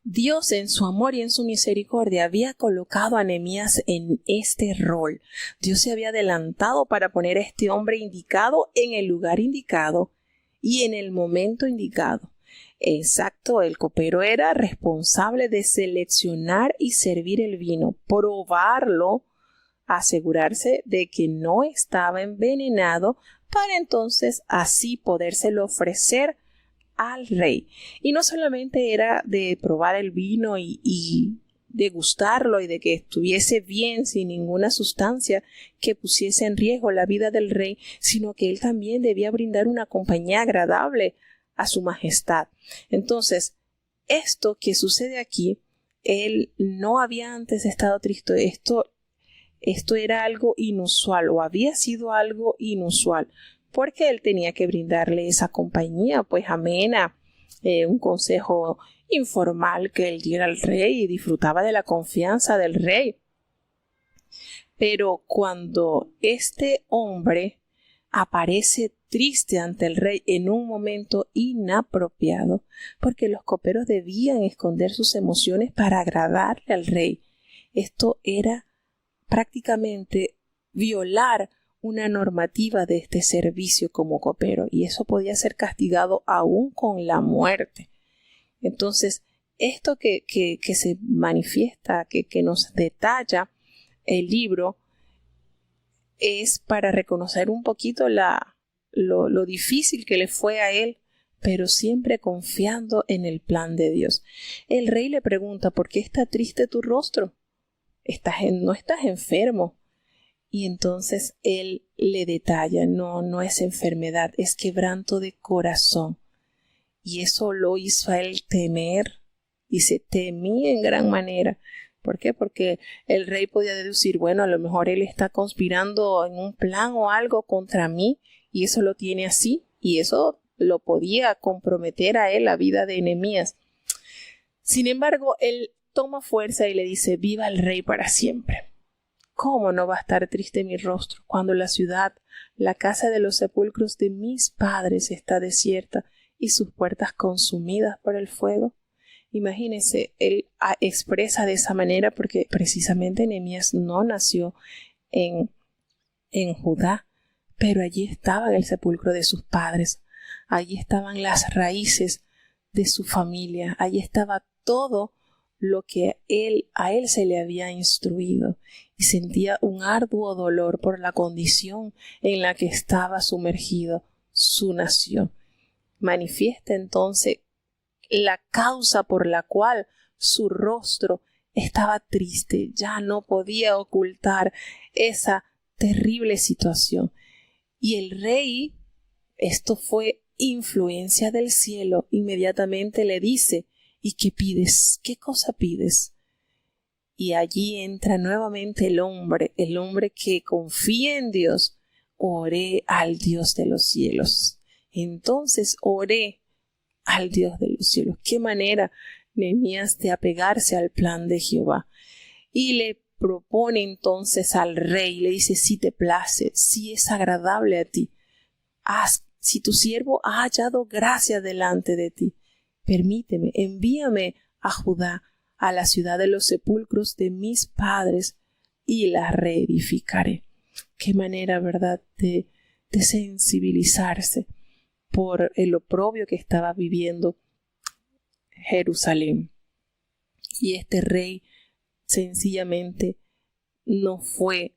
Dios en su amor y en su misericordia había colocado a Nehemías en este rol. Dios se había adelantado para poner a este hombre indicado en el lugar indicado y en el momento indicado. Exacto, el copero era responsable de seleccionar y servir el vino, probarlo, asegurarse de que no estaba envenenado, para entonces así podérselo ofrecer al rey. Y no solamente era de probar el vino y degustarlo y de que estuviese bien sin ninguna sustancia que pusiese en riesgo la vida del rey, sino que él también debía brindar una compañía agradable a su majestad. Entonces, esto que sucede aquí, él no había antes estado triste. Esto era algo inusual, o había sido algo inusual, porque él tenía que brindarle esa compañía, pues amena, un consejo informal que él diera al rey, y disfrutaba de la confianza del rey. Pero cuando este hombre aparece triste ante el rey en un momento inapropiado, porque los coperos debían esconder sus emociones para agradarle al rey, esto era prácticamente violar una normativa de este servicio como copero, y eso podía ser castigado aún con la muerte. Entonces, esto que se manifiesta, que nos detalla el libro, es para reconocer un poquito lo difícil que le fue a él, pero siempre confiando en el plan de Dios. El rey le pregunta: ¿por qué está triste tu rostro? ¿No estás enfermo? Y entonces él le detalla: no es enfermedad, es quebranto de corazón. Y eso lo hizo a él temer, y se temía en gran manera. ¿Por qué? Porque el rey podía deducir: bueno, a lo mejor él está conspirando en un plan o algo contra mí, y eso lo tiene así, y eso lo podía comprometer a él la vida de Nehemías. Sin embargo, él toma fuerza y le dice: viva el rey para siempre. ¿Cómo no va a estar triste mi rostro cuando la ciudad, la casa de los sepulcros de mis padres, está desierta y sus puertas consumidas por el fuego? Imagínense, él expresa de esa manera porque precisamente Nehemías no nació en Judá, pero allí estaba el sepulcro de sus padres, allí estaban las raíces de su familia, allí estaba todo lo que a él se le había instruido, y sentía un arduo dolor por la condición en la que estaba sumergido su nación. Manifiesta entonces la causa por la cual su rostro estaba triste, ya no podía ocultar esa terrible situación. Y el rey, esto fue influencia del cielo, inmediatamente le dice: ¿y qué pides? ¿Qué cosa pides? Y allí entra nuevamente el hombre que confía en Dios. Oré al Dios de los cielos. Entonces oré al Dios de los cielos. Qué manera, Nehemías, de apegarse al plan de Jehová. Y le propone entonces al rey, le dice: si te place, si es agradable a ti, si tu siervo ha hallado gracia delante de ti, permíteme, envíame a Judá, a la ciudad de los sepulcros de mis padres, y la reedificaré. Qué manera, ¿verdad?, de sensibilizarse por el oprobio que estaba viviendo Jerusalén. Y este rey sencillamente no fue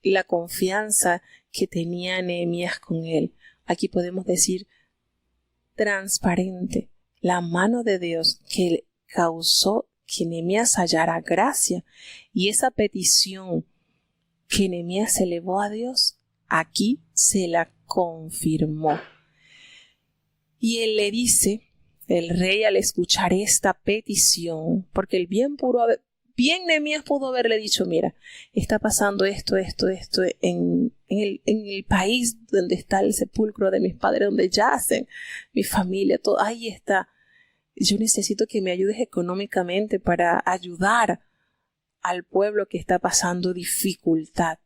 la confianza que tenía Nehemías con él. Aquí podemos decir transparente, la mano de Dios que causó que Nehemías hallara gracia, y esa petición que Nehemías elevó a Dios, aquí se la confirmó. Y él le dice, el rey, al escuchar esta petición, porque el bien Nehemías pudo haberle dicho, mira, está pasando esto en el país donde está el sepulcro de mis padres, donde yacen mi familia, todo, ahí está. Yo necesito que me ayudes económicamente para ayudar al pueblo que está pasando dificultad.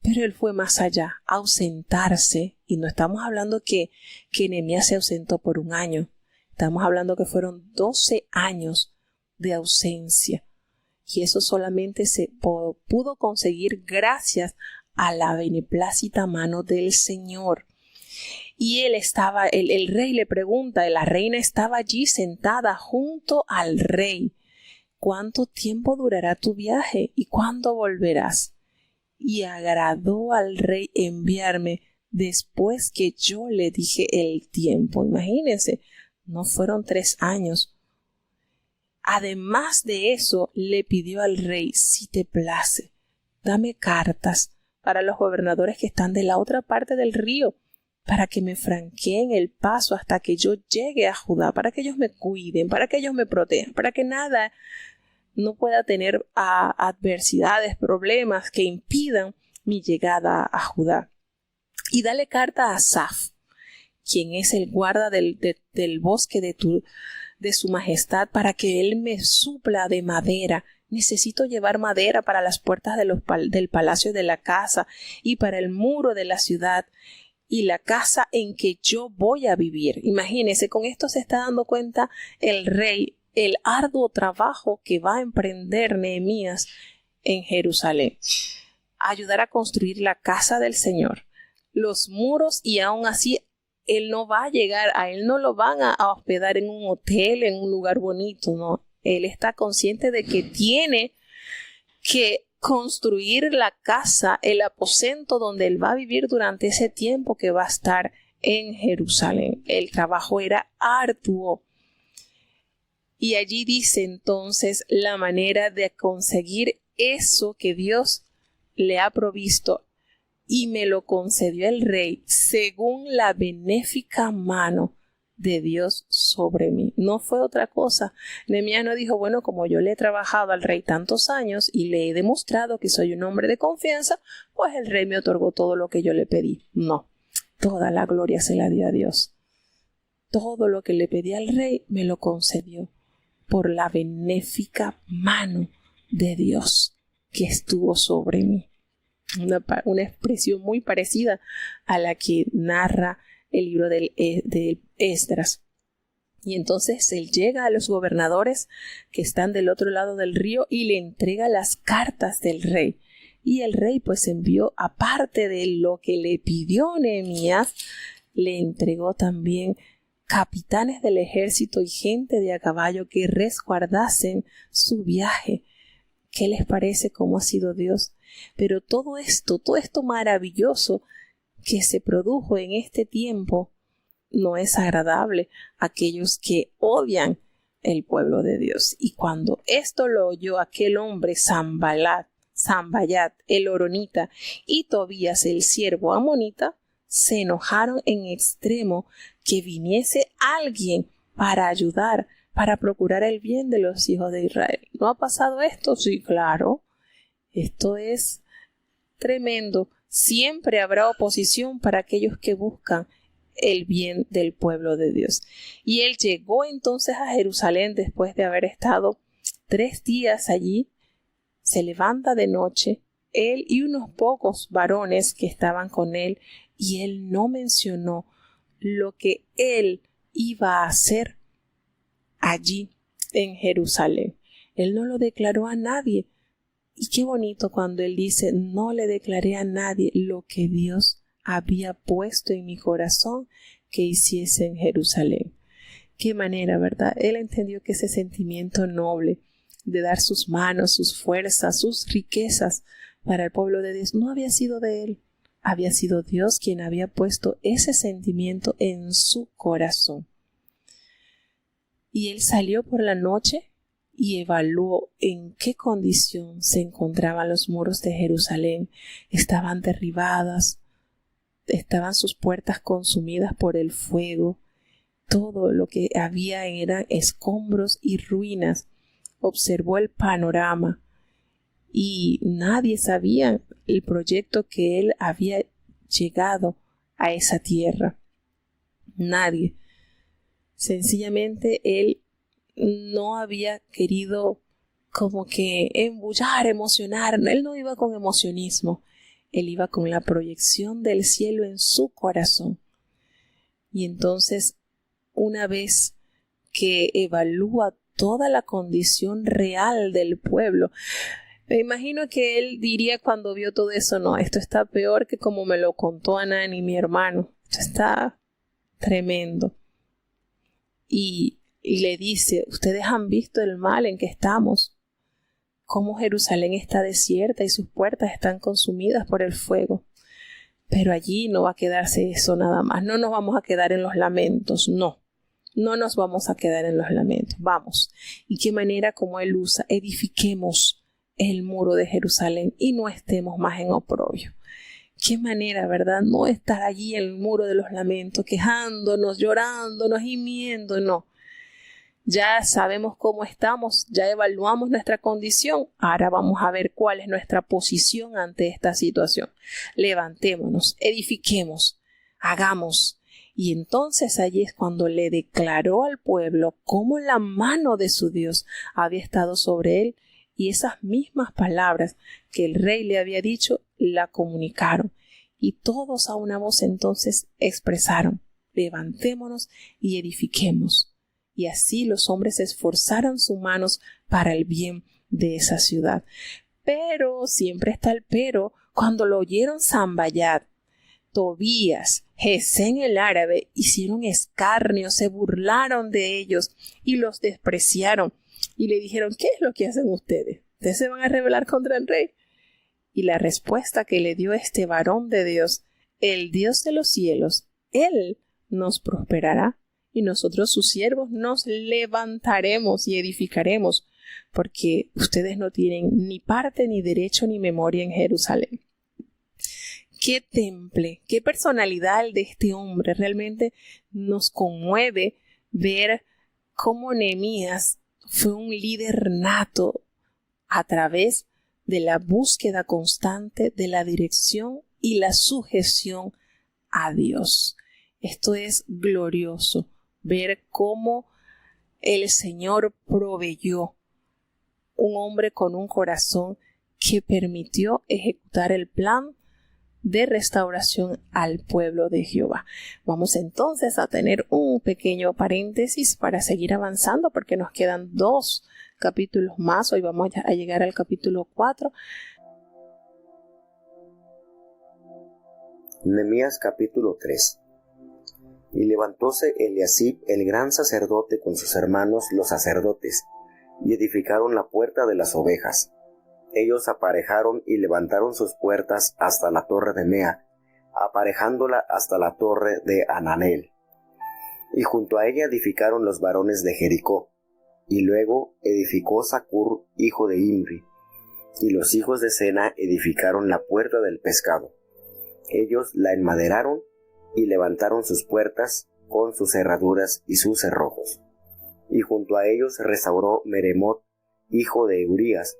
Pero él fue más allá, ausentarse, y no estamos hablando que Nehemías se ausentó por un año, estamos hablando que fueron 12 años de ausencia, y eso solamente se pudo conseguir gracias a la beneplácita mano del Señor. Y el rey le pregunta, la reina estaba allí sentada junto al rey, ¿cuánto tiempo durará tu viaje y cuándo volverás? Y agradó al rey enviarme después que yo le dije el tiempo. Imagínense, no fueron 3 años. Además de eso, le pidió al rey, si te place, dame cartas para los gobernadores que están de la otra parte del río, para que me franqueen el paso hasta que yo llegue a Judá, para que ellos me cuiden, para que ellos me protejan, para que nada no pueda tener adversidades, problemas que impidan mi llegada a Judá. Y dale carta a Asaf, quien es el guarda del bosque de su majestad, para que él me supla de madera. Necesito llevar madera para las puertas del palacio de la casa y para el muro de la ciudad y la casa en que yo voy a vivir. Imagínense, con esto se está dando cuenta el rey el arduo trabajo que va a emprender Nehemías en Jerusalén. Ayudar a construir la casa del Señor, los muros, y aún así él no va a llegar, a él no lo van a hospedar en un hotel, en un lugar bonito, no. Él está consciente de que tiene que construir la casa, el aposento donde él va a vivir durante ese tiempo que va a estar en Jerusalén. El trabajo era arduo. Y allí dice entonces la manera de conseguir eso que Dios le ha provisto, y me lo concedió el rey según la benéfica mano de Dios sobre mí. No fue otra cosa. Nehemías no dijo, bueno, como yo le he trabajado al rey tantos años y le he demostrado que soy un hombre de confianza, pues el rey me otorgó todo lo que yo le pedí. No, toda la gloria se la dio a Dios. Todo lo que le pedí al rey me lo concedió por la benéfica mano de Dios que estuvo sobre mí. Una expresión muy parecida a la que narra el libro de Esdras. Y entonces él llega a los gobernadores que están del otro lado del río y le entrega las cartas del rey. Y el rey pues envió, aparte de lo que le pidió Nehemías, le entregó también capitanes del ejército y gente de a caballo que resguardasen su viaje. ¿Qué les parece cómo ha sido Dios? Pero todo esto maravilloso que se produjo en este tiempo no es agradable a aquellos que odian el pueblo de Dios. Y cuando esto lo oyó aquel hombre Sanballat, el horonita, y Tobías, el siervo amonita, se enojaron en extremo que viniese alguien para ayudar, para procurar el bien de los hijos de Israel. ¿No ha pasado esto? Sí, claro. Esto es tremendo. Siempre habrá oposición para aquellos que buscan el bien del pueblo de Dios. Y él llegó entonces a Jerusalén después de haber estado 3 días allí. Se levanta de noche, él y unos pocos varones que estaban con él, y él no mencionó lo que él iba a hacer allí en Jerusalén. Él no lo declaró a nadie, Y qué bonito cuando él dice, no le declaré a nadie lo que Dios había puesto en mi corazón que hiciese en Jerusalén. Qué manera, ¿verdad? Él entendió que ese sentimiento noble de dar sus manos, sus fuerzas, sus riquezas para el pueblo de Dios no había sido de él. Había sido Dios quien había puesto ese sentimiento en su corazón. Y él salió por la noche y evaluó en qué condición se encontraban los muros de Jerusalén. Estaban derribadas, estaban sus puertas consumidas por el fuego. Todo lo que había eran escombros y ruinas. Observó el panorama y nadie sabía el proyecto que él había llegado a esa tierra. Nadie. Sencillamente él no había querido como que embullar, emocionar. Él no iba con emocionismo. Él iba con la proyección del cielo en su corazón. Y entonces, una vez que evalúa toda la condición real del pueblo, me imagino que él diría cuando vio todo eso, no, esto está peor que como me lo contó Anani, mi hermano. Esto está tremendo. Y le dice, ustedes han visto el mal en que estamos, cómo Jerusalén está desierta y sus puertas están consumidas por el fuego. Pero allí no va a quedarse eso nada más. No nos vamos a quedar en los lamentos, no nos vamos a quedar en los lamentos. Vamos. Y qué manera como él usa, edifiquemos el muro de Jerusalén y no estemos más en oprobio. Qué manera, ¿verdad? No estar allí en el muro de los lamentos, quejándonos, llorándonos, gimiendo, no. Ya sabemos cómo estamos, ya evaluamos nuestra condición. Ahora vamos a ver cuál es nuestra posición ante esta situación. Levantémonos, edifiquemos, hagamos. Y entonces allí es cuando le declaró al pueblo cómo la mano de su Dios había estado sobre él, y esas mismas palabras que el rey le había dicho la comunicaron. Y todos a una voz entonces expresaron, levantémonos y edifiquemos. Y así los hombres esforzaron sus manos para el bien de esa ciudad. Pero, siempre está el pero, cuando lo oyeron Sanballat, Tobías, Gesén el árabe, hicieron escarnio, se burlaron de ellos y los despreciaron. Y le dijeron, ¿qué es lo que hacen ustedes? ¿Ustedes se van a rebelar contra el rey? Y la respuesta que le dio este varón de Dios, el Dios de los cielos, Él nos prosperará y nosotros sus siervos nos levantaremos y edificaremos, porque ustedes no tienen ni parte ni derecho ni memoria en Jerusalén. Qué temple, qué personalidad el de este hombre. Realmente nos conmueve ver cómo Nehemías fue un líder nato a través de la búsqueda constante de la dirección y la sujeción a Dios. Esto es glorioso, ver cómo el Señor proveyó un hombre con un corazón que permitió ejecutar el plan de restauración al pueblo de Jehová. Vamos entonces a tener un pequeño paréntesis para seguir avanzando porque nos quedan 2 capítulos más. Hoy vamos a llegar al capítulo 4. Nehemías capítulo 3. Y levantóse Eliasib el gran sacerdote con sus hermanos los sacerdotes, y edificaron la puerta de las ovejas. Ellos aparejaron y levantaron sus puertas hasta la torre de Mea, aparejándola hasta la torre de Ananel. Y junto a ella edificaron los varones de Jericó. Y luego edificó Zacur, hijo de Imri, y los hijos de Sena edificaron la puerta del pescado. Ellos la enmaderaron y levantaron sus puertas con sus cerraduras y sus cerrojos. Y junto a ellos restauró Meremot, hijo de Urías,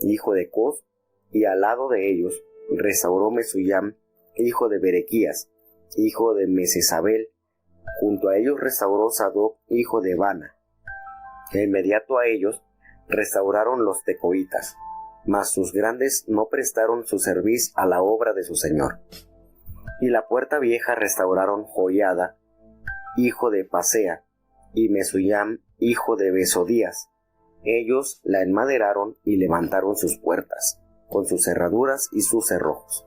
hijo de Cos, y al lado de ellos restauró Mesuyam, hijo de Berequías, hijo de Mesesabel. Junto a ellos restauró Sadoc, hijo de Bana. E inmediato a ellos restauraron los tecoitas, mas sus grandes no prestaron su cerviz a la obra de su señor. Y la puerta vieja restauraron Joiada, hijo de Pasea, y Mesuyam, hijo de Besodías, Ellos la enmaderaron y levantaron sus puertas, con sus cerraduras y sus cerrojos.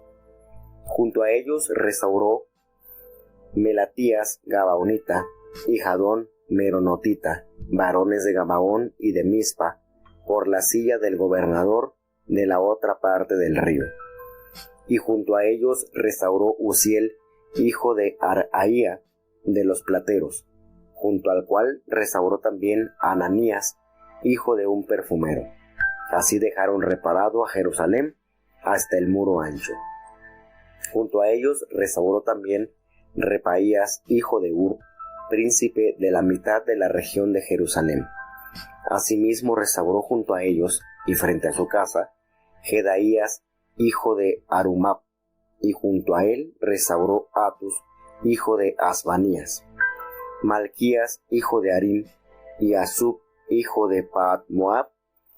Junto a ellos restauró Melatías Gabaonita y Jadón Meronotita, varones de Gabaón y de Mizpa, por la silla del gobernador de la otra parte del río. Y junto a ellos restauró Uziel, hijo de Araía, de los plateros, junto al cual restauró también Ananías, hijo de un perfumero. Así dejaron reparado a Jerusalén hasta el muro ancho. Junto a ellos restauró también Repaías, hijo de Ur, príncipe de la mitad de la región de Jerusalén. Asimismo restauró junto a ellos, y frente a su casa, Jedaías, hijo de Arumab, y junto a él restauró Atus, hijo de Asbanías. Malquías, hijo de Harim, y Asub, hijo de Paat-Moab,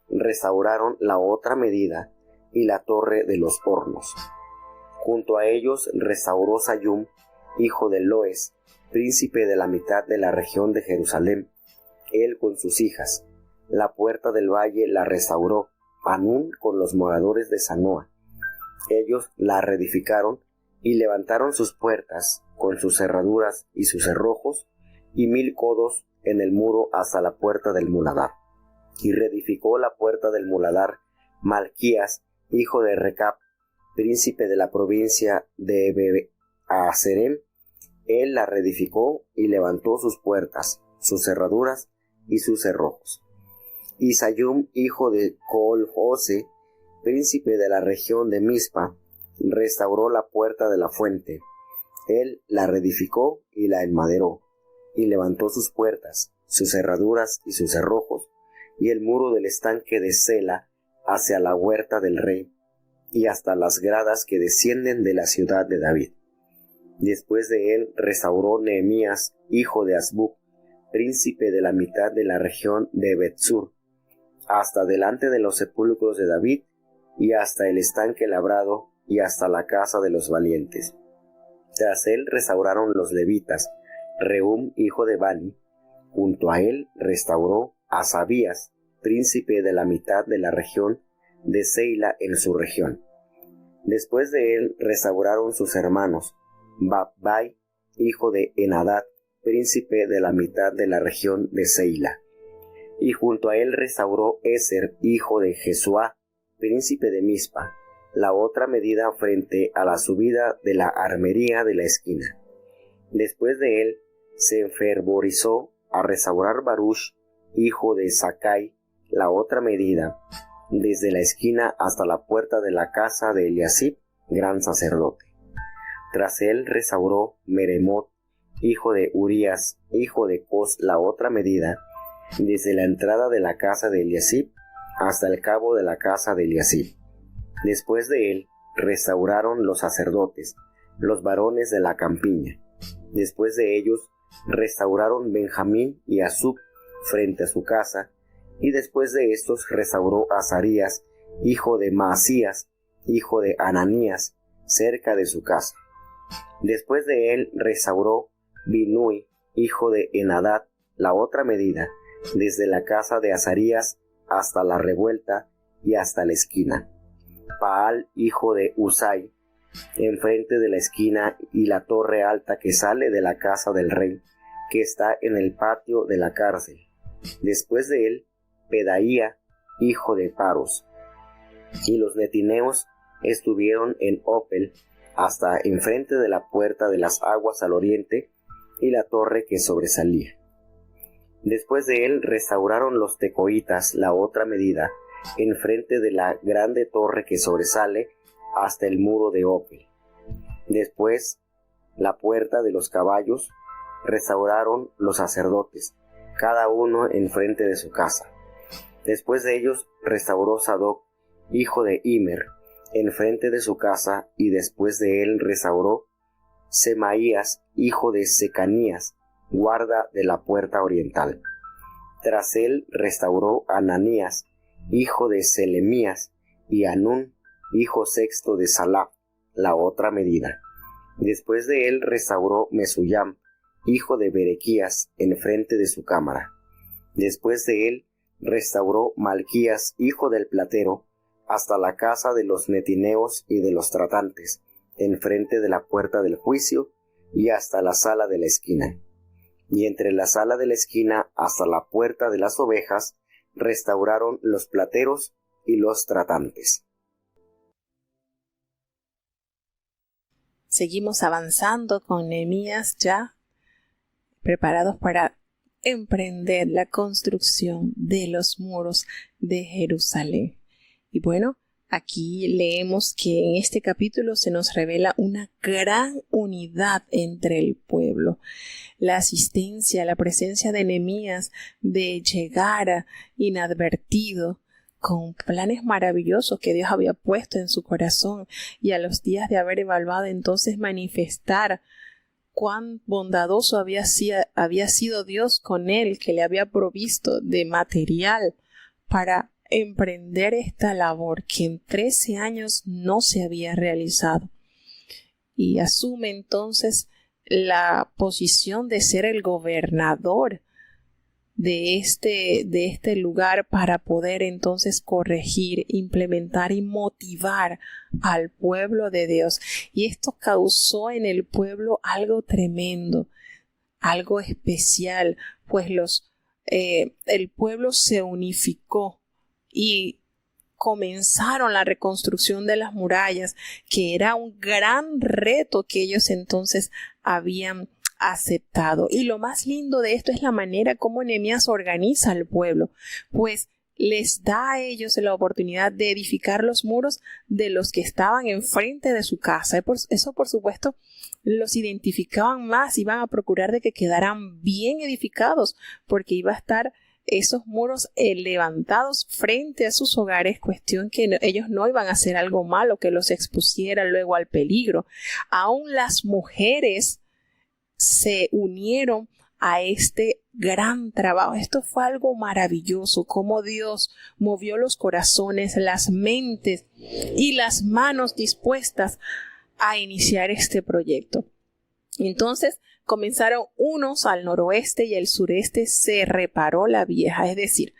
restauraron la otra medida y la torre de los hornos. Junto a ellos restauró Sayum, hijo de Loes, príncipe de la mitad de la región de Jerusalén, él con sus hijas. La puerta del valle la restauró Hanún con los moradores de Sanoa. Ellos la reedificaron y levantaron sus puertas con sus cerraduras y sus cerrojos, y 1000 codos en el muro hasta la puerta del muladar. Y reedificó la puerta del muladar Malquías, hijo de Recab, príncipe de la provincia de Aserem. Él la reedificó y levantó sus puertas, sus cerraduras y sus cerrojos. Y Sayum, hijo de Col-Jose, príncipe de la región de Mizpa, restauró la puerta de la fuente. Él la reedificó y la enmaderó, y levantó sus puertas, sus cerraduras y sus cerrojos, y el muro del estanque de Sela hacia la huerta del rey, y hasta las gradas que descienden de la ciudad de David. Después de él restauró Nehemías, hijo de Azbuc, príncipe de la mitad de la región de Betsur, hasta delante de los sepulcros de David, y hasta el estanque labrado, y hasta la casa de los valientes. Tras él restauraron los levitas, Rehum, hijo de Bani. Junto a él restauró a Sabías, príncipe de la mitad de la región de Seila en su región. Después de él restauraron sus hermanos, Babbai, hijo de Enadad, príncipe de la mitad de la región de Seila. Y junto a él restauró Eser, hijo de Jesuá, príncipe de Mizpa, la otra medida frente a la subida de la armería de la esquina. Después de él se enfervorizó a restaurar Baruch, hijo de Sakai, la otra medida, desde la esquina hasta la puerta de la casa de Eliasib, gran sacerdote. Tras él restauró Meremot, hijo de Urías, hijo de Cos, la otra medida, desde la entrada de la casa de Eliasib hasta el cabo de la casa de Eliasib. Después de él restauraron los sacerdotes, los varones de la campiña. Después de ellos restauraron Benjamín y Asub frente a su casa, y después de estos restauró Azarías, hijo de Maasías, hijo de Ananías, cerca de su casa. Después de él restauró Binui, hijo de Enadad, la otra medida, desde la casa de Azarías hasta la revuelta y hasta la esquina. Paal, hijo de Usai, enfrente de la esquina, y la torre alta que sale de la casa del rey, que está en el patio de la cárcel. Después de él, Pedaía, hijo de Paros. Y los netineos estuvieron en Opel, hasta enfrente de la puerta de las aguas al oriente, y la torre que sobresalía. Después de él restauraron los tecoitas la otra medida, enfrente de la grande torre que sobresale hasta el muro de Opel. Después, la puerta de los caballos restauraron los sacerdotes, cada uno enfrente de su casa. Después de ellos restauró Sadoc, hijo de Immer, enfrente de su casa, y después de él restauró Semaías, hijo de Secanías, guarda de la puerta oriental. Tras él restauró Ananías, hijo de Selemías, y Anún, hijo sexto de Salaf, la otra medida. Después de él restauró Mesuyam, hijo de Berequías, enfrente de su cámara. Después de él restauró Malquías, hijo del platero, hasta la casa de los netineos y de los tratantes, enfrente de la puerta del juicio, y hasta la sala de la esquina. Y entre la sala de la esquina hasta la puerta de las ovejas, restauraron los plateros y los tratantes. Seguimos avanzando con Nehemías, ya preparados para emprender la construcción de los muros de Jerusalén. Y bueno, aquí leemos que en este capítulo se nos revela una gran unidad entre el pueblo. La asistencia, la presencia de Nehemías de llegar inadvertido con planes maravillosos que Dios había puesto en su corazón, y a los días de haber evaluado entonces manifestar cuán bondadoso había sido Dios con él, que le había provisto de material para emprender esta labor que en 13 años no se había realizado. Y asume entonces la posición de ser el gobernador de este lugar para poder entonces corregir, implementar y motivar al pueblo de Dios. Y esto causó en el pueblo algo tremendo, algo especial, pues el pueblo se unificó y comenzaron la reconstrucción de las murallas, que era un gran reto que ellos entonces habían aceptado. Y lo más lindo de esto es la manera como Nehemías organiza al pueblo, pues les da a ellos la oportunidad de edificar los muros de los que estaban enfrente de su casa. Eso, por supuesto, los identificaban más, iban a procurar de que quedaran bien edificados, porque iba a estar esos muros levantados frente a sus hogares, cuestión que ellos no iban a hacer algo malo que los expusiera luego al peligro. Aún las mujeres se unieron a este gran trabajo. Esto fue algo maravilloso, cómo Dios movió los corazones, las mentes y las manos dispuestas a iniciar este proyecto. Entonces comenzaron unos al noroeste y al sureste se reparó la vieja, es decir,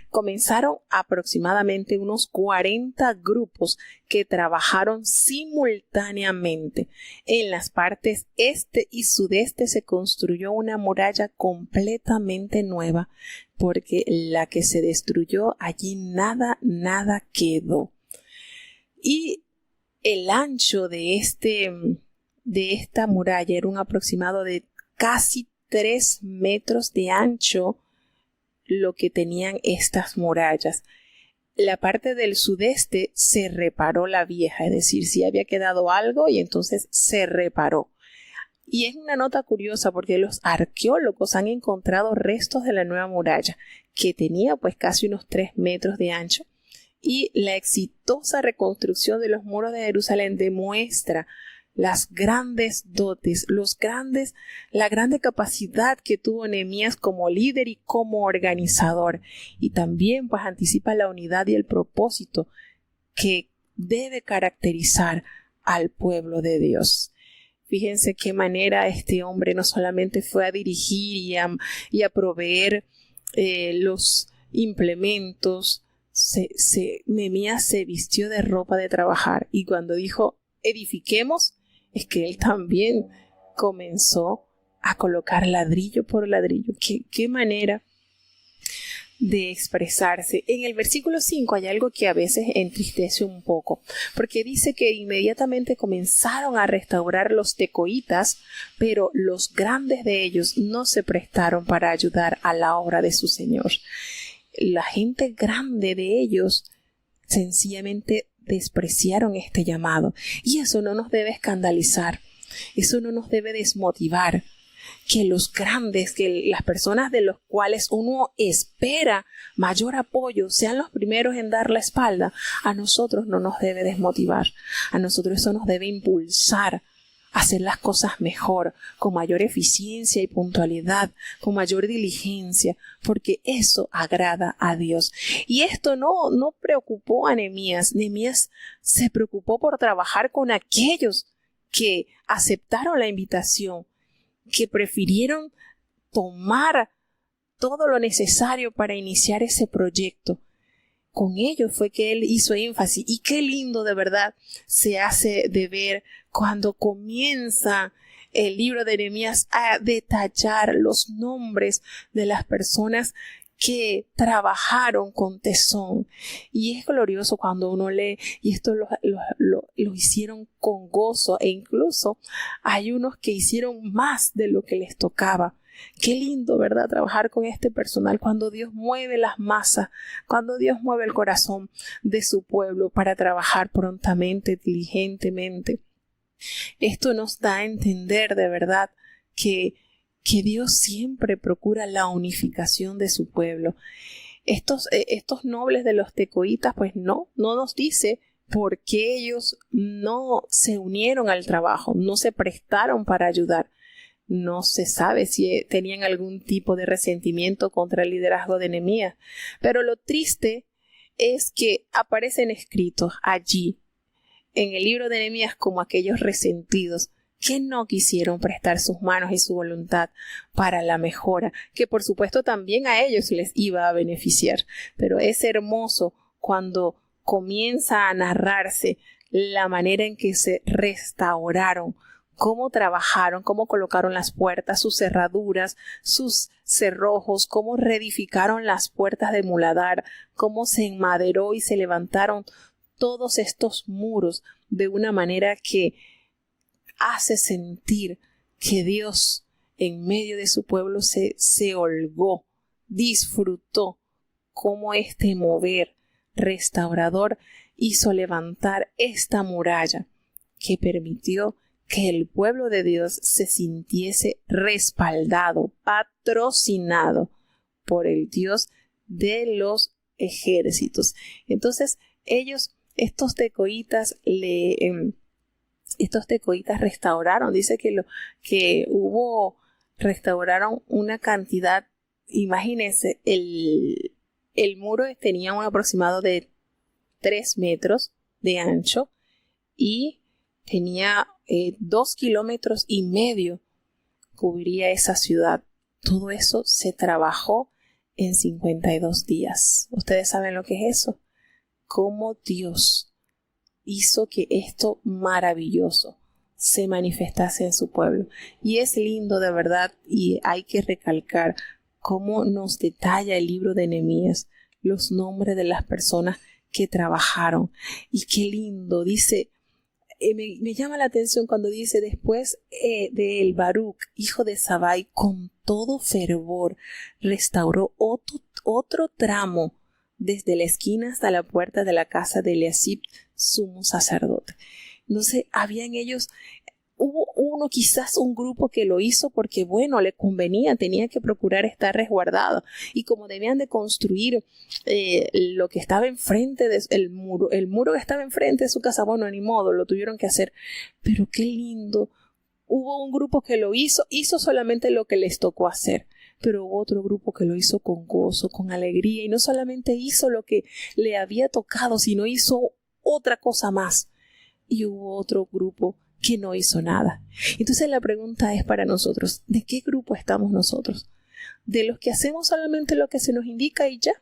comenzaron aproximadamente unos 40 grupos que trabajaron simultáneamente. En las partes este y sudeste se construyó una muralla completamente nueva, porque la que se destruyó allí nada quedó. Y el ancho de esta muralla era un aproximado de casi 3 metros de ancho, lo que tenían estas murallas. La parte del sudeste se reparó la vieja, es decir, si había quedado algo y entonces se reparó. Y es una nota curiosa porque los arqueólogos han encontrado restos de la nueva muralla, que tenía pues casi unos 3 metros de ancho, y la exitosa reconstrucción de los muros de Jerusalén demuestra las grandes dotes, la grande capacidad que tuvo Nehemías como líder y como organizador, y también pues anticipa la unidad y el propósito que debe caracterizar al pueblo de Dios. Fíjense qué manera este hombre no solamente fue a dirigir y a proveer los implementos. Nehemías se vistió de ropa de trabajar, y cuando dijo edifiquemos, es que él también comenzó a colocar ladrillo por ladrillo. Qué manera de expresarse. En el versículo 5 hay algo que a veces entristece un poco, porque dice que inmediatamente comenzaron a restaurar los tecoitas, pero los grandes de ellos no se prestaron para ayudar a la obra de su Señor. La gente grande de ellos sencillamente despreciaron este llamado, y eso no nos debe escandalizar, eso no nos debe desmotivar. Que los grandes, que las personas de los cuales uno espera mayor apoyo sean los primeros en dar la espalda, a nosotros no nos debe desmotivar. A nosotros eso nos debe impulsar a hacer las cosas mejor, con mayor eficiencia y puntualidad, con mayor diligencia, porque eso agrada a Dios. Y esto no preocupó a Nehemías. Nehemías se preocupó por trabajar con aquellos que aceptaron la invitación, que prefirieron tomar todo lo necesario para iniciar ese proyecto. Con ello fue que él hizo énfasis. Y qué lindo de verdad se hace de ver cuando comienza el libro de Nehemías a detallar los nombres de las personas que trabajaron con tesón. Y es glorioso cuando uno lee, y esto lo hicieron con gozo, e incluso hay unos que hicieron más de lo que les tocaba. Qué lindo, ¿verdad? Trabajar con este personal cuando Dios mueve las masas, cuando Dios mueve el corazón de su pueblo para trabajar prontamente, diligentemente. Esto nos da a entender de verdad que Dios siempre procura la unificación de su pueblo. Estos nobles de los tecoitas, pues no nos dice por qué ellos no se unieron al trabajo, no se prestaron para ayudar. No se sabe si tenían algún tipo de resentimiento contra el liderazgo de Nehemías. Pero lo triste es que aparecen escritos allí en el libro de Nehemías como aquellos resentidos que no quisieron prestar sus manos y su voluntad para la mejora, que por supuesto también a ellos les iba a beneficiar. Pero es hermoso cuando comienza a narrarse la manera en que se restauraron, cómo trabajaron, cómo colocaron las puertas, sus cerraduras, sus cerrojos, cómo reedificaron las puertas de muladar, cómo se enmaderó y se levantaron todos estos muros de una manera que hace sentir que Dios en medio de su pueblo se holgó, disfrutó cómo este mover restaurador hizo levantar esta muralla que permitió que el pueblo de Dios se sintiese respaldado, patrocinado por el Dios de los ejércitos. Entonces estos tecoitas restauraron, dice que restauraron una cantidad, imagínense, el muro tenía un aproximado de 3 metros de ancho y tenía 2,5 kilómetros cubría esa ciudad. Todo eso se trabajó en 52 días. ¿Ustedes saben lo que es eso? Cómo Dios hizo que esto maravilloso se manifestase en su pueblo. Y es lindo de verdad, y hay que recalcar cómo nos detalla el libro de Nehemías los nombres de las personas que trabajaron. Y qué lindo, dice, me llama la atención cuando dice después de el Baruch, hijo de Zabai, con todo fervor restauró otro tramo desde la esquina hasta la puerta de la casa de Eliasib, sumo sacerdote. Entonces, hubo quizás un grupo que lo hizo porque, bueno, le convenía, tenía que procurar estar resguardado. Y como debían de construir lo que estaba enfrente el muro que estaba enfrente de su casa, bueno, ni modo, lo tuvieron que hacer. Pero qué lindo. Hubo un grupo que lo hizo solamente lo que les tocó hacer. Pero hubo otro grupo que lo hizo con gozo, con alegría, y no solamente hizo lo que le había tocado, sino hizo otra cosa más. Y hubo otro grupo que no hizo nada. Entonces la pregunta es para nosotros, ¿de qué grupo estamos nosotros? ¿De los que hacemos solamente lo que se nos indica y ya?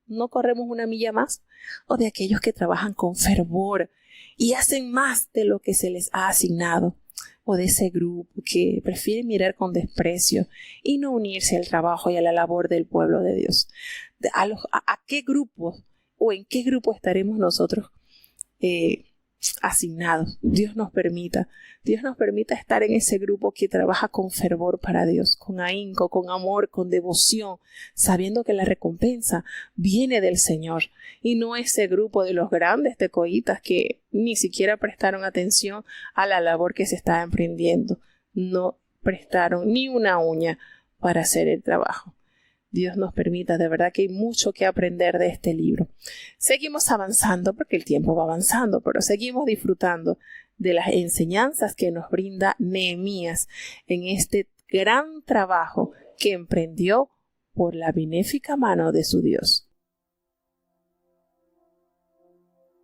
¿No corremos una milla más? ¿O de aquellos que trabajan con fervor y hacen más de lo que se les ha asignado? ¿O de ese grupo que prefiere mirar con desprecio y no unirse al trabajo y a la labor del pueblo de Dios? ¿A qué grupo o en qué grupo estaremos nosotros asignados? Dios nos permita estar en ese grupo que trabaja con fervor para Dios, con ahínco, con amor, con devoción, sabiendo que la recompensa viene del Señor, y no ese grupo de los grandes tecoitas que ni siquiera prestaron atención a la labor que se estaba emprendiendo, no prestaron ni una uña para hacer el trabajo. Dios nos permita, de verdad que hay mucho que aprender de este libro. Seguimos avanzando porque el tiempo va avanzando, pero seguimos disfrutando de las enseñanzas que nos brinda Nehemías en este gran trabajo que emprendió por la benéfica mano de su Dios.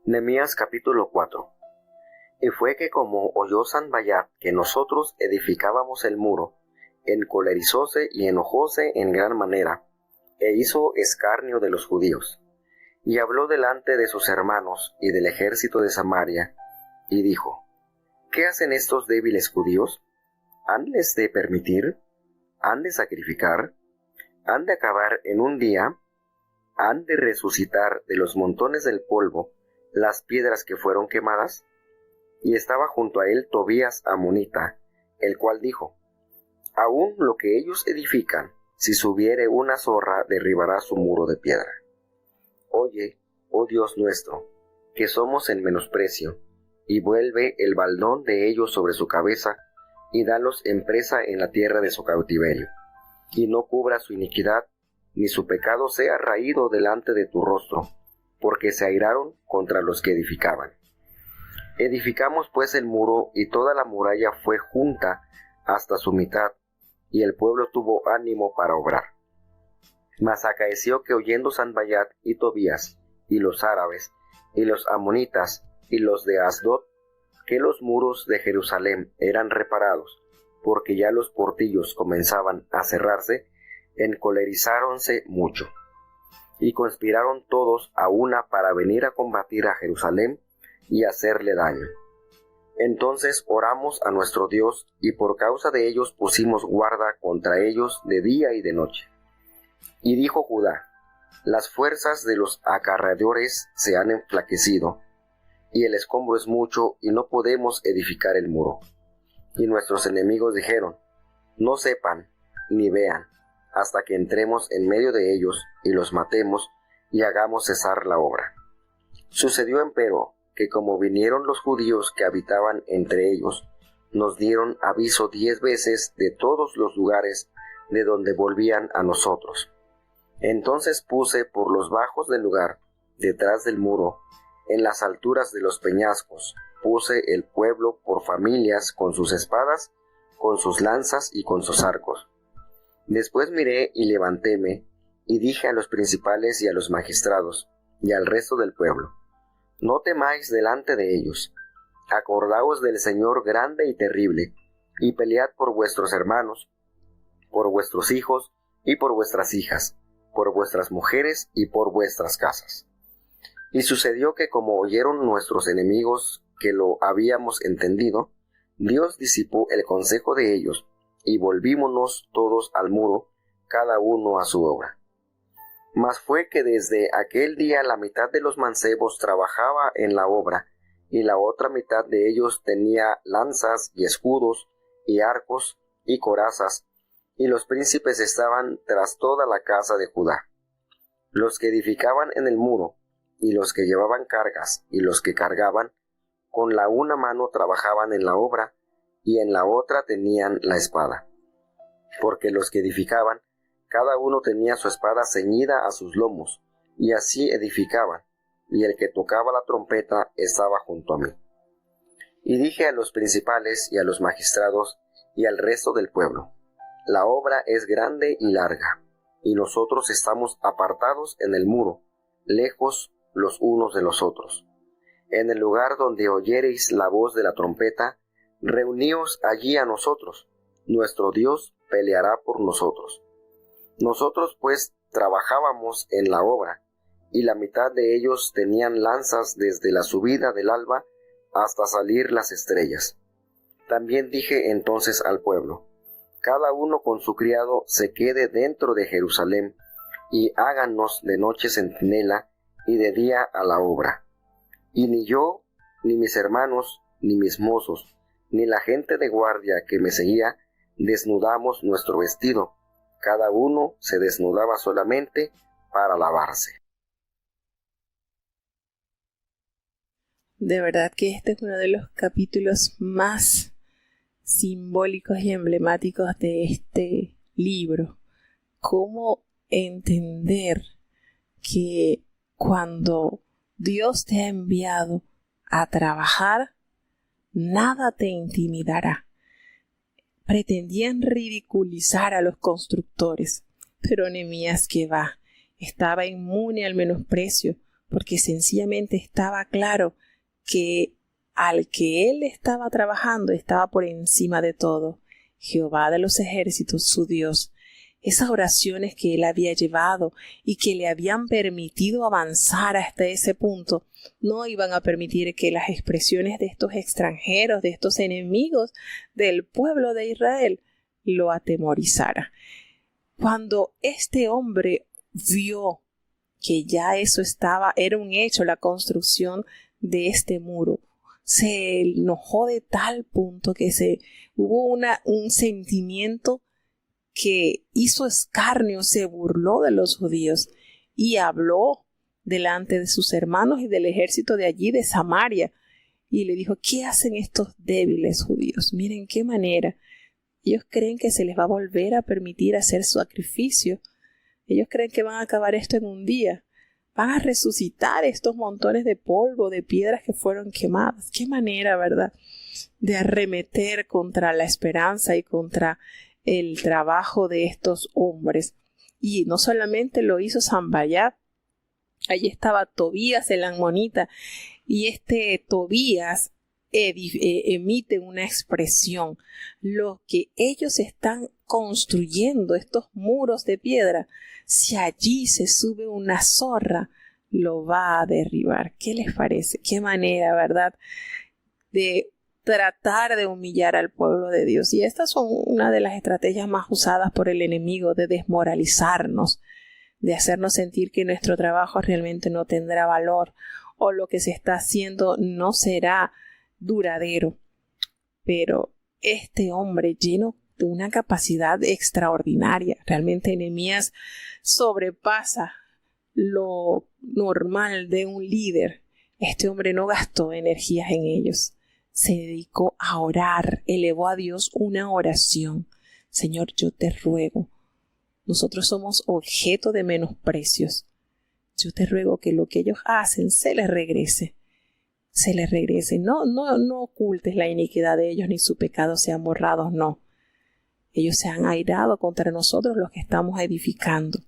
Nehemías capítulo 4. Y fue que como oyó Sanballat que nosotros edificábamos el muro, encolerizóse y enojóse en gran manera, e hizo escarnio de los judíos, y habló delante de sus hermanos y del ejército de Samaria, y dijo: ¿Qué hacen estos débiles judíos? ¿Hanles de permitir? ¿Han de sacrificar? ¿Han de acabar en un día? ¿Han de resucitar de los montones del polvo las piedras que fueron quemadas? Y estaba junto a él Tobías amonita, el cual dijo: Aún lo que ellos edifican, si subiere una zorra, derribará su muro de piedra. Oye, oh Dios nuestro, que somos en menosprecio, y vuelve el baldón de ellos sobre su cabeza, y dalos en presa en la tierra de su cautiverio, y no cubra su iniquidad, ni su pecado sea raído delante de tu rostro, porque se airaron contra los que edificaban. Edificamos pues el muro, y toda la muralla fue junta hasta su mitad, y el pueblo tuvo ánimo para obrar. Mas acaeció que oyendo Sanballat y Tobías, y los árabes, y los amonitas, y los de Asdod, que los muros de Jerusalén eran reparados, porque ya los portillos comenzaban a cerrarse, encolerizáronse mucho, y conspiraron todos a una para venir a combatir a Jerusalén y hacerle daño. Entonces oramos a nuestro Dios, y por causa de ellos pusimos guarda contra ellos de día y de noche. Y dijo Judá: Las fuerzas de los acarreadores se han enflaquecido, y el escombro es mucho, y no podemos edificar el muro. Y nuestros enemigos dijeron: No sepan, ni vean, hasta que entremos en medio de ellos, y los matemos, y hagamos cesar la obra. Sucedió empero, que como vinieron los judíos que habitaban entre ellos, nos dieron aviso 10 veces de todos los lugares de donde volvían a nosotros. Entonces puse por los bajos del lugar, detrás del muro, en las alturas de los peñascos, puse el pueblo por familias con sus espadas, con sus lanzas y con sus arcos. Después miré y levantéme, y dije a los principales y a los magistrados, y al resto del pueblo: No temáis delante de ellos. Acordaos del Señor grande y terrible, y pelead por vuestros hermanos, por vuestros hijos y por vuestras hijas, por vuestras mujeres y por vuestras casas. Y sucedió que como oyeron nuestros enemigos que lo habíamos entendido, Dios disipó el consejo de ellos, y volvímonos todos al muro, cada uno a su obra. Mas fue que desde aquel día la mitad de los mancebos trabajaba en la obra, y la otra mitad de ellos tenía lanzas y escudos, y arcos, y corazas, y los príncipes estaban tras toda la casa de Judá. Los que edificaban en el muro, y los que llevaban cargas, y los que cargaban, con la una mano trabajaban en la obra, y en la otra tenían la espada. Porque los que edificaban, cada uno tenía su espada ceñida a sus lomos, y así edificaban, y el que tocaba la trompeta estaba junto a mí. Y dije a los principales y a los magistrados y al resto del pueblo: La obra es grande y larga, y nosotros estamos apartados en el muro, lejos los unos de los otros. En el lugar donde oyereis la voz de la trompeta, reuníos allí a nosotros, nuestro Dios peleará por nosotros. Nosotros pues trabajábamos en la obra, y la mitad de ellos tenían lanzas desde la subida del alba hasta salir las estrellas. También dije entonces al pueblo: Cada uno con su criado se quede dentro de Jerusalén, y háganos de noche centinela y de día a la obra. Y ni yo, ni mis hermanos, ni mis mozos, ni la gente de guardia que me seguía, desnudamos nuestro vestido. Cada uno se desnudaba solamente para lavarse. De verdad que este es uno de los capítulos más simbólicos y emblemáticos de este libro. Cómo entender que cuando Dios te ha enviado a trabajar, nada te intimidará. Pretendían ridiculizar a los constructores, pero Nehemías, que va, estaba inmune al menosprecio, porque sencillamente estaba claro que al que él estaba trabajando estaba por encima de todo. Jehová de los ejércitos, su Dios, esas oraciones que él había llevado y que le habían permitido avanzar hasta ese punto, no iban a permitir que las expresiones de estos extranjeros, de estos enemigos del pueblo de Israel, lo atemorizaran. Cuando este hombre vio que ya eso era un hecho, la construcción de este muro, se enojó de tal punto que hubo un sentimiento que hizo escarnio, se burló de los judíos y habló delante de sus hermanos y del ejército de allí, de Samaria, y le dijo: ¿qué hacen estos débiles judíos? Miren qué manera. Ellos creen que se les va a volver a permitir hacer sacrificio. Ellos creen que van a acabar esto en un día. Van a resucitar estos montones de polvo, de piedras que fueron quemadas. Qué manera, ¿verdad?, de arremeter contra la esperanza y contra el trabajo de estos hombres. Y no solamente lo hizo Sanballat, allí estaba Tobías el ammonita, y este Tobías emite una expresión: lo que ellos están construyendo, estos muros de piedra, si allí se sube una zorra, lo va a derribar. ¿Qué les parece? Qué manera, ¿verdad?, de tratar de humillar al pueblo de Dios. Y estas son una de las estrategias más usadas por el enemigo, de desmoralizarnos, de hacernos sentir que nuestro trabajo realmente no tendrá valor o lo que se está haciendo no será duradero. Pero este hombre, lleno de una capacidad extraordinaria, realmente Nehemías sobrepasa lo normal de un líder. Este hombre no gastó energías en ellos. Se dedicó a orar, elevó a Dios una oración: Señor, yo te ruego, nosotros somos objeto de menosprecios. Yo te ruego que lo que ellos hacen se les regrese. Se les regrese. No ocultes la iniquidad de ellos, ni su pecado sean borrados, no. Ellos se han airado contra nosotros, los que estamos edificando.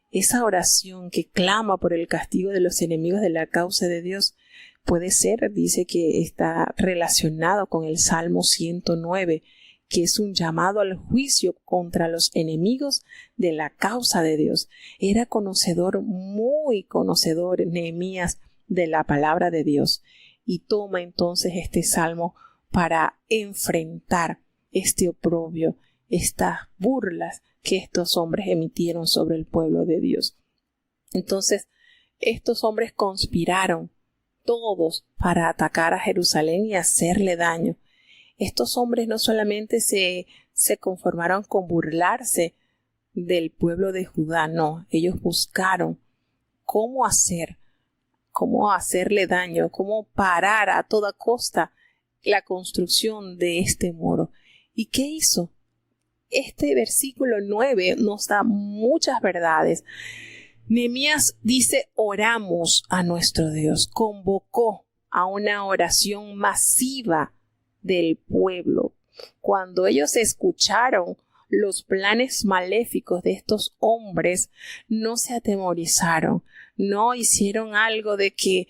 Esa oración que clama por el castigo de los enemigos de la causa de Dios puede ser, dice que está relacionado con el Salmo 109, que es un llamado al juicio contra los enemigos de la causa de Dios. Era conocedor, muy conocedor, Nehemías, de la palabra de Dios, y toma entonces este salmo para enfrentar este oprobio, estas burlas que estos hombres emitieron sobre el pueblo de Dios. Entonces, estos hombres conspiraron todos para atacar a Jerusalén y hacerle daño. Estos hombres no solamente se conformaron con burlarse del pueblo de Judá, no, ellos buscaron cómo hacerle daño, cómo parar a toda costa la construcción de este muro. ¿Y qué hizo? Este versículo 9 nos da muchas verdades. Nehemías dice: oramos a nuestro Dios, convocó a una oración masiva del pueblo. Cuando ellos escucharon los planes maléficos de estos hombres, no se atemorizaron, no hicieron algo de que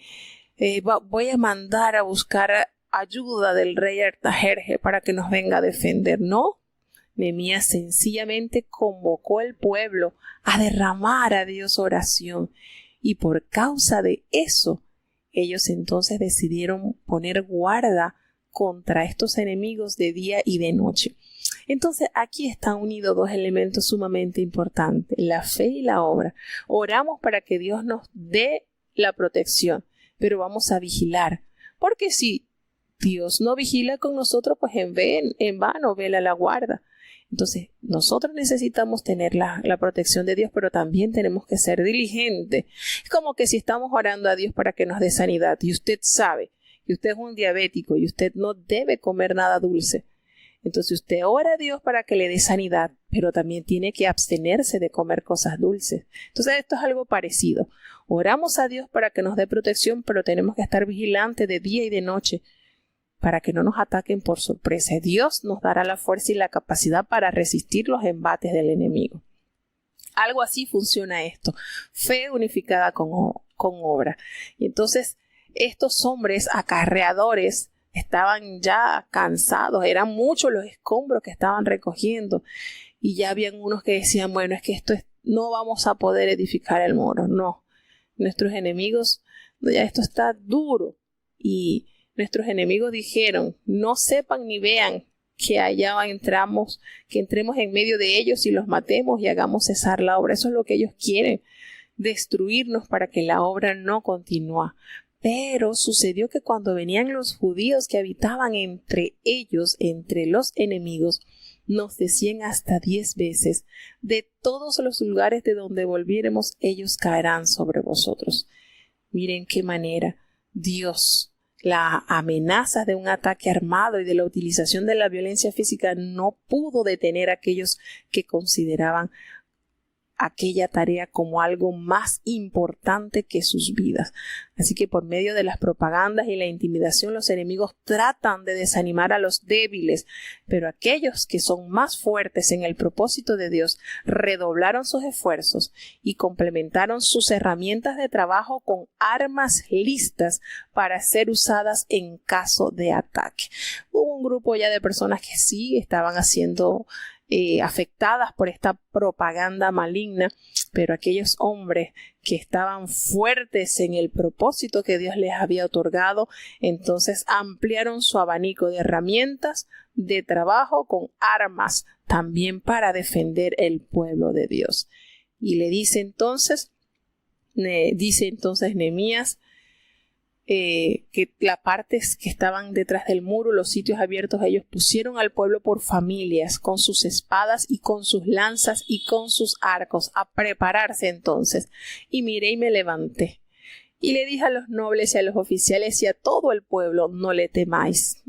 voy a mandar a buscar ayuda del rey Artajerjes para que nos venga a defender. No, Nehemías sencillamente convocó al pueblo a derramar a Dios oración, y por causa de eso ellos entonces decidieron poner guarda contra estos enemigos de día y de noche. Entonces aquí están unidos dos elementos sumamente importantes: la fe y la obra. Oramos para que Dios nos dé la protección, pero vamos a vigilar, porque si Dios no vigila con nosotros, pues en vano vela la guarda. Entonces nosotros necesitamos tener la protección de Dios, pero también tenemos que ser diligentes. Es como que si estamos orando a Dios para que nos dé sanidad y usted sabe que usted es un diabético y usted no debe comer nada dulce, entonces usted ora a Dios para que le dé sanidad, pero también tiene que abstenerse de comer cosas dulces. Entonces esto es algo parecido. Oramos a Dios para que nos dé protección, pero tenemos que estar vigilantes de día y de noche para que no nos ataquen por sorpresa. Dios nos dará la fuerza y la capacidad para resistir los embates del enemigo. Algo así funciona esto: fe unificada con obra. Y entonces estos hombres acarreadores estaban ya cansados, eran muchos los escombros que estaban recogiendo, y ya habían unos que decían, bueno, es que no vamos a poder edificar el muro. No, nuestros enemigos, ya esto está duro. Y nuestros enemigos dijeron, no sepan ni vean que allá que entremos en medio de ellos y los matemos y hagamos cesar la obra. Eso es lo que ellos quieren, destruirnos para que la obra no continúe. Pero sucedió que cuando venían los judíos que habitaban entre ellos, entre los enemigos, nos decían hasta 10 veces, de todos los lugares de donde volviéremos, ellos caerán sobre vosotros. Miren qué manera Dios, la amenaza de un ataque armado y de la utilización de la violencia física no pudo detener a aquellos que consideraban aquella tarea como algo más importante que sus vidas. Así que por medio de las propagandas y la intimidación, los enemigos tratan de desanimar a los débiles, pero aquellos que son más fuertes en el propósito de Dios redoblaron sus esfuerzos y complementaron sus herramientas de trabajo con armas listas para ser usadas en caso de ataque. Hubo un grupo ya de personas que sí estaban haciendo afectadas por esta propaganda maligna, pero aquellos hombres que estaban fuertes en el propósito que Dios les había otorgado, entonces ampliaron su abanico de herramientas de trabajo con armas también para defender el pueblo de Dios. Y le dice entonces Nehemías, que las partes que estaban detrás del muro, los sitios abiertos, ellos pusieron al pueblo por familias, con sus espadas y con sus lanzas y con sus arcos, a prepararse entonces. Y miré y me levanté. Y le dije a los nobles y a los oficiales y a todo el pueblo, no le temáis,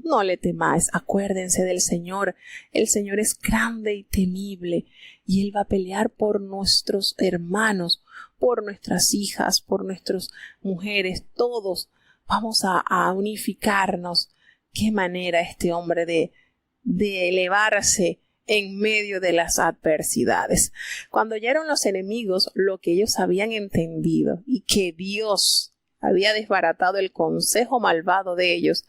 acuérdense del Señor. El Señor es grande y temible, y Él va a pelear por nuestros hermanos, por nuestras hijas, por nuestras mujeres, todos. Vamos a unificarnos. Qué manera este hombre de elevarse en medio de las adversidades. Cuando oyeron los enemigos lo que ellos habían entendido y que Dios había desbaratado el consejo malvado de ellos,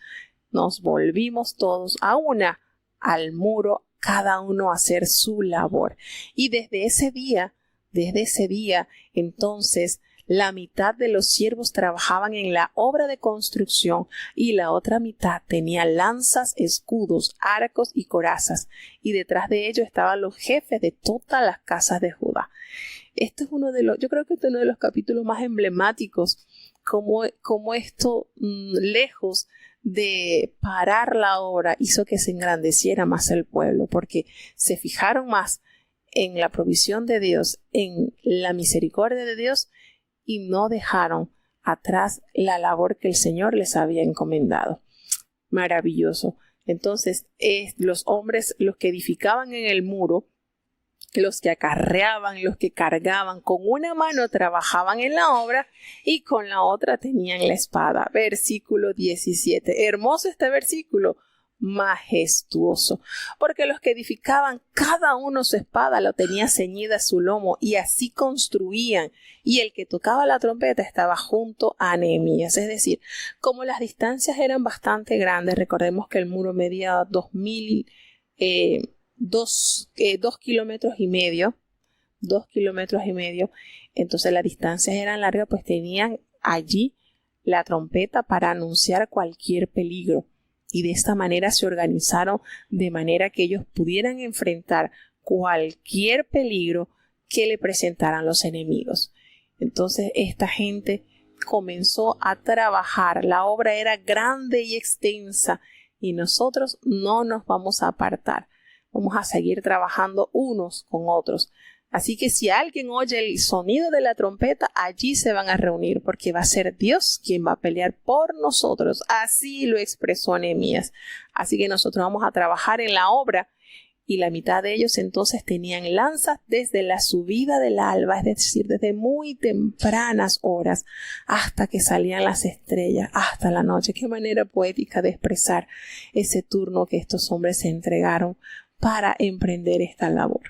nos volvimos todos a una al muro, cada uno a hacer su labor. Y desde ese día, entonces, la mitad de los siervos trabajaban en la obra de construcción y la otra mitad tenía lanzas, escudos, arcos y corazas, y detrás de ellos estaban los jefes de todas las casas de Judá. Este es yo creo que este es uno de los capítulos más emblemáticos, como esto, lejos de parar la obra, hizo que se engrandeciera más el pueblo, porque se fijaron más en la provisión de Dios, en la misericordia de Dios, y no dejaron atrás la labor que el Señor les había encomendado. Maravilloso. Entonces, los hombres, los que edificaban en el muro, los que acarreaban, los que cargaban, con una mano trabajaban en la obra y con la otra tenían la espada. Versículo 17. Hermoso este versículo. Majestuoso, porque los que edificaban cada uno su espada lo tenía ceñida a su lomo y así construían, y el que tocaba la trompeta estaba junto a Nehemías. Es decir, como las distancias eran bastante grandes, recordemos que el muro medía 2 kilómetros y medio, entonces las distancias eran largas, pues tenían allí la trompeta para anunciar cualquier peligro. Y de esta manera se organizaron de manera que ellos pudieran enfrentar cualquier peligro que le presentaran los enemigos. Entonces esta gente comenzó a trabajar. La obra era grande y extensa y nosotros no nos vamos a apartar. Vamos a seguir trabajando unos con otros. Así que si alguien oye el sonido de la trompeta, allí se van a reunir, porque va a ser Dios quien va a pelear por nosotros. Así lo expresó Nehemías. Así que nosotros vamos a trabajar en la obra, y la mitad de ellos entonces tenían lanzas desde la subida del alba, es decir, desde muy tempranas horas hasta que salían las estrellas, hasta la noche. Qué manera poética de expresar ese turno que estos hombres se entregaron para emprender esta labor.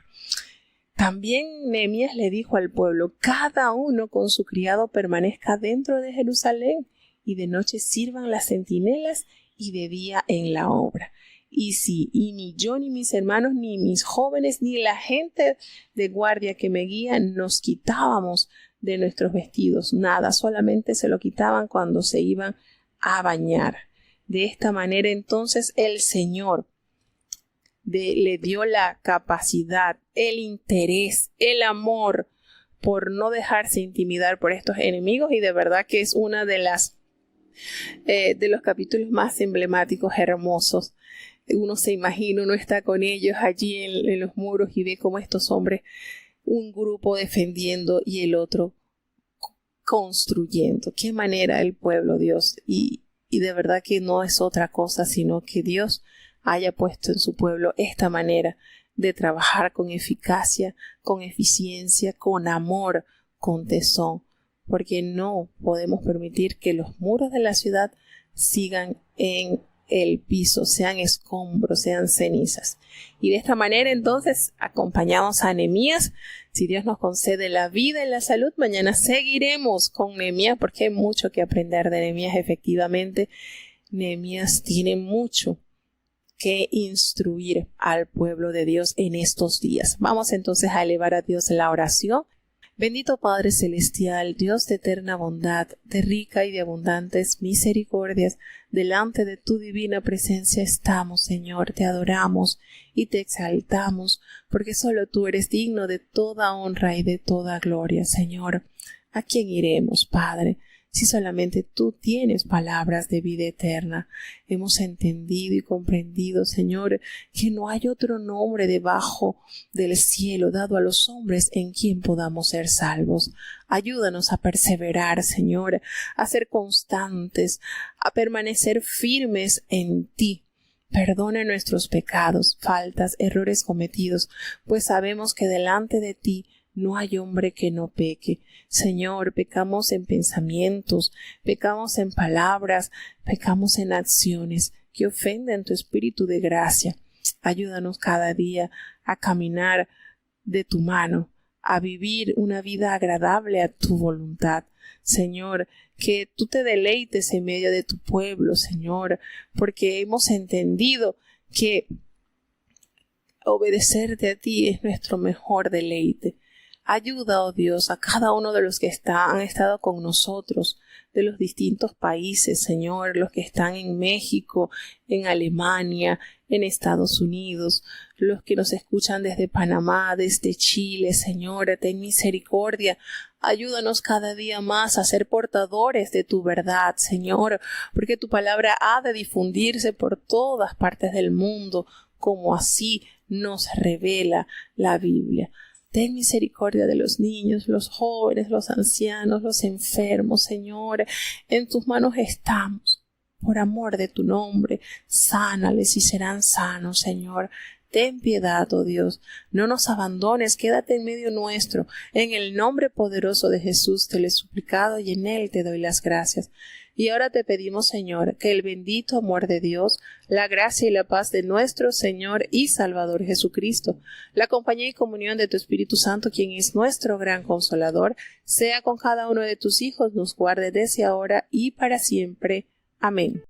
También Nehemías le dijo al pueblo: cada uno con su criado permanezca dentro de Jerusalén, y de noche sirvan las centinelas y de día en la obra. y ni yo, ni mis hermanos, ni mis jóvenes, ni la gente de guardia que me guía, nos quitábamos de nuestros vestidos nada, solamente se lo quitaban cuando se iban a bañar. De esta manera entonces el Señor le dio la capacidad, el interés, el amor por no dejarse intimidar por estos enemigos, y de verdad que es una de los capítulos más emblemáticos, hermosos. Uno se imagina, uno está con ellos allí en los muros y ve cómo estos hombres, un grupo defendiendo y el otro construyendo. Qué manera el pueblo, Dios, y de verdad que no es otra cosa sino que Dios haya puesto en su pueblo esta manera de trabajar con eficacia, con eficiencia, con amor, con tesón, porque no podemos permitir que los muros de la ciudad sigan en el piso, sean escombros, sean cenizas. Y de esta manera entonces acompañamos a Nehemías. Si Dios nos concede la vida y la salud, mañana seguiremos con Nehemías, porque hay mucho que aprender de Nehemías. Efectivamente, Nehemías tiene mucho que instruir al pueblo de Dios en estos días. Vamos entonces a elevar a Dios la oración. Bendito Padre Celestial, Dios de eterna bondad, de rica y de abundantes misericordias, delante de tu divina presencia estamos, Señor, te adoramos y te exaltamos, porque solo tú eres digno de toda honra y de toda gloria, Señor. ¿A quién iremos, Padre? Si solamente tú tienes palabras de vida eterna. Hemos entendido y comprendido, Señor, que no hay otro nombre debajo del cielo dado a los hombres en quien podamos ser salvos. Ayúdanos a perseverar, Señor, a ser constantes, a permanecer firmes en ti. Perdona nuestros pecados, faltas, errores cometidos, pues sabemos que delante de ti no hay hombre que no peque. Señor, pecamos en pensamientos, pecamos en palabras, pecamos en acciones que ofenden tu espíritu de gracia. Ayúdanos cada día a caminar de tu mano, a vivir una vida agradable a tu voluntad. Señor, que tú te deleites en medio de tu pueblo, Señor, porque hemos entendido que obedecerte a ti es nuestro mejor deleite. Ayuda, oh Dios, a cada uno de los que han estado con nosotros, de los distintos países, Señor, los que están en México, en Alemania, en Estados Unidos, los que nos escuchan desde Panamá, desde Chile, Señor, ten misericordia. Ayúdanos cada día más a ser portadores de tu verdad, Señor, porque tu palabra ha de difundirse por todas partes del mundo, como así nos revela la Biblia. Ten misericordia de los niños, los jóvenes, los ancianos, los enfermos, Señor. En tus manos estamos. Por amor de tu nombre, sánales y serán sanos, Señor. Ten piedad, oh Dios. No nos abandones, quédate en medio nuestro. En el nombre poderoso de Jesús te lo he suplicado y en él te doy las gracias. Y ahora te pedimos, Señor, que el bendito amor de Dios, la gracia y la paz de nuestro Señor y Salvador Jesucristo, la compañía y comunión de tu Espíritu Santo, quien es nuestro gran consolador, sea con cada uno de tus hijos, nos guarde desde ahora y para siempre. Amén.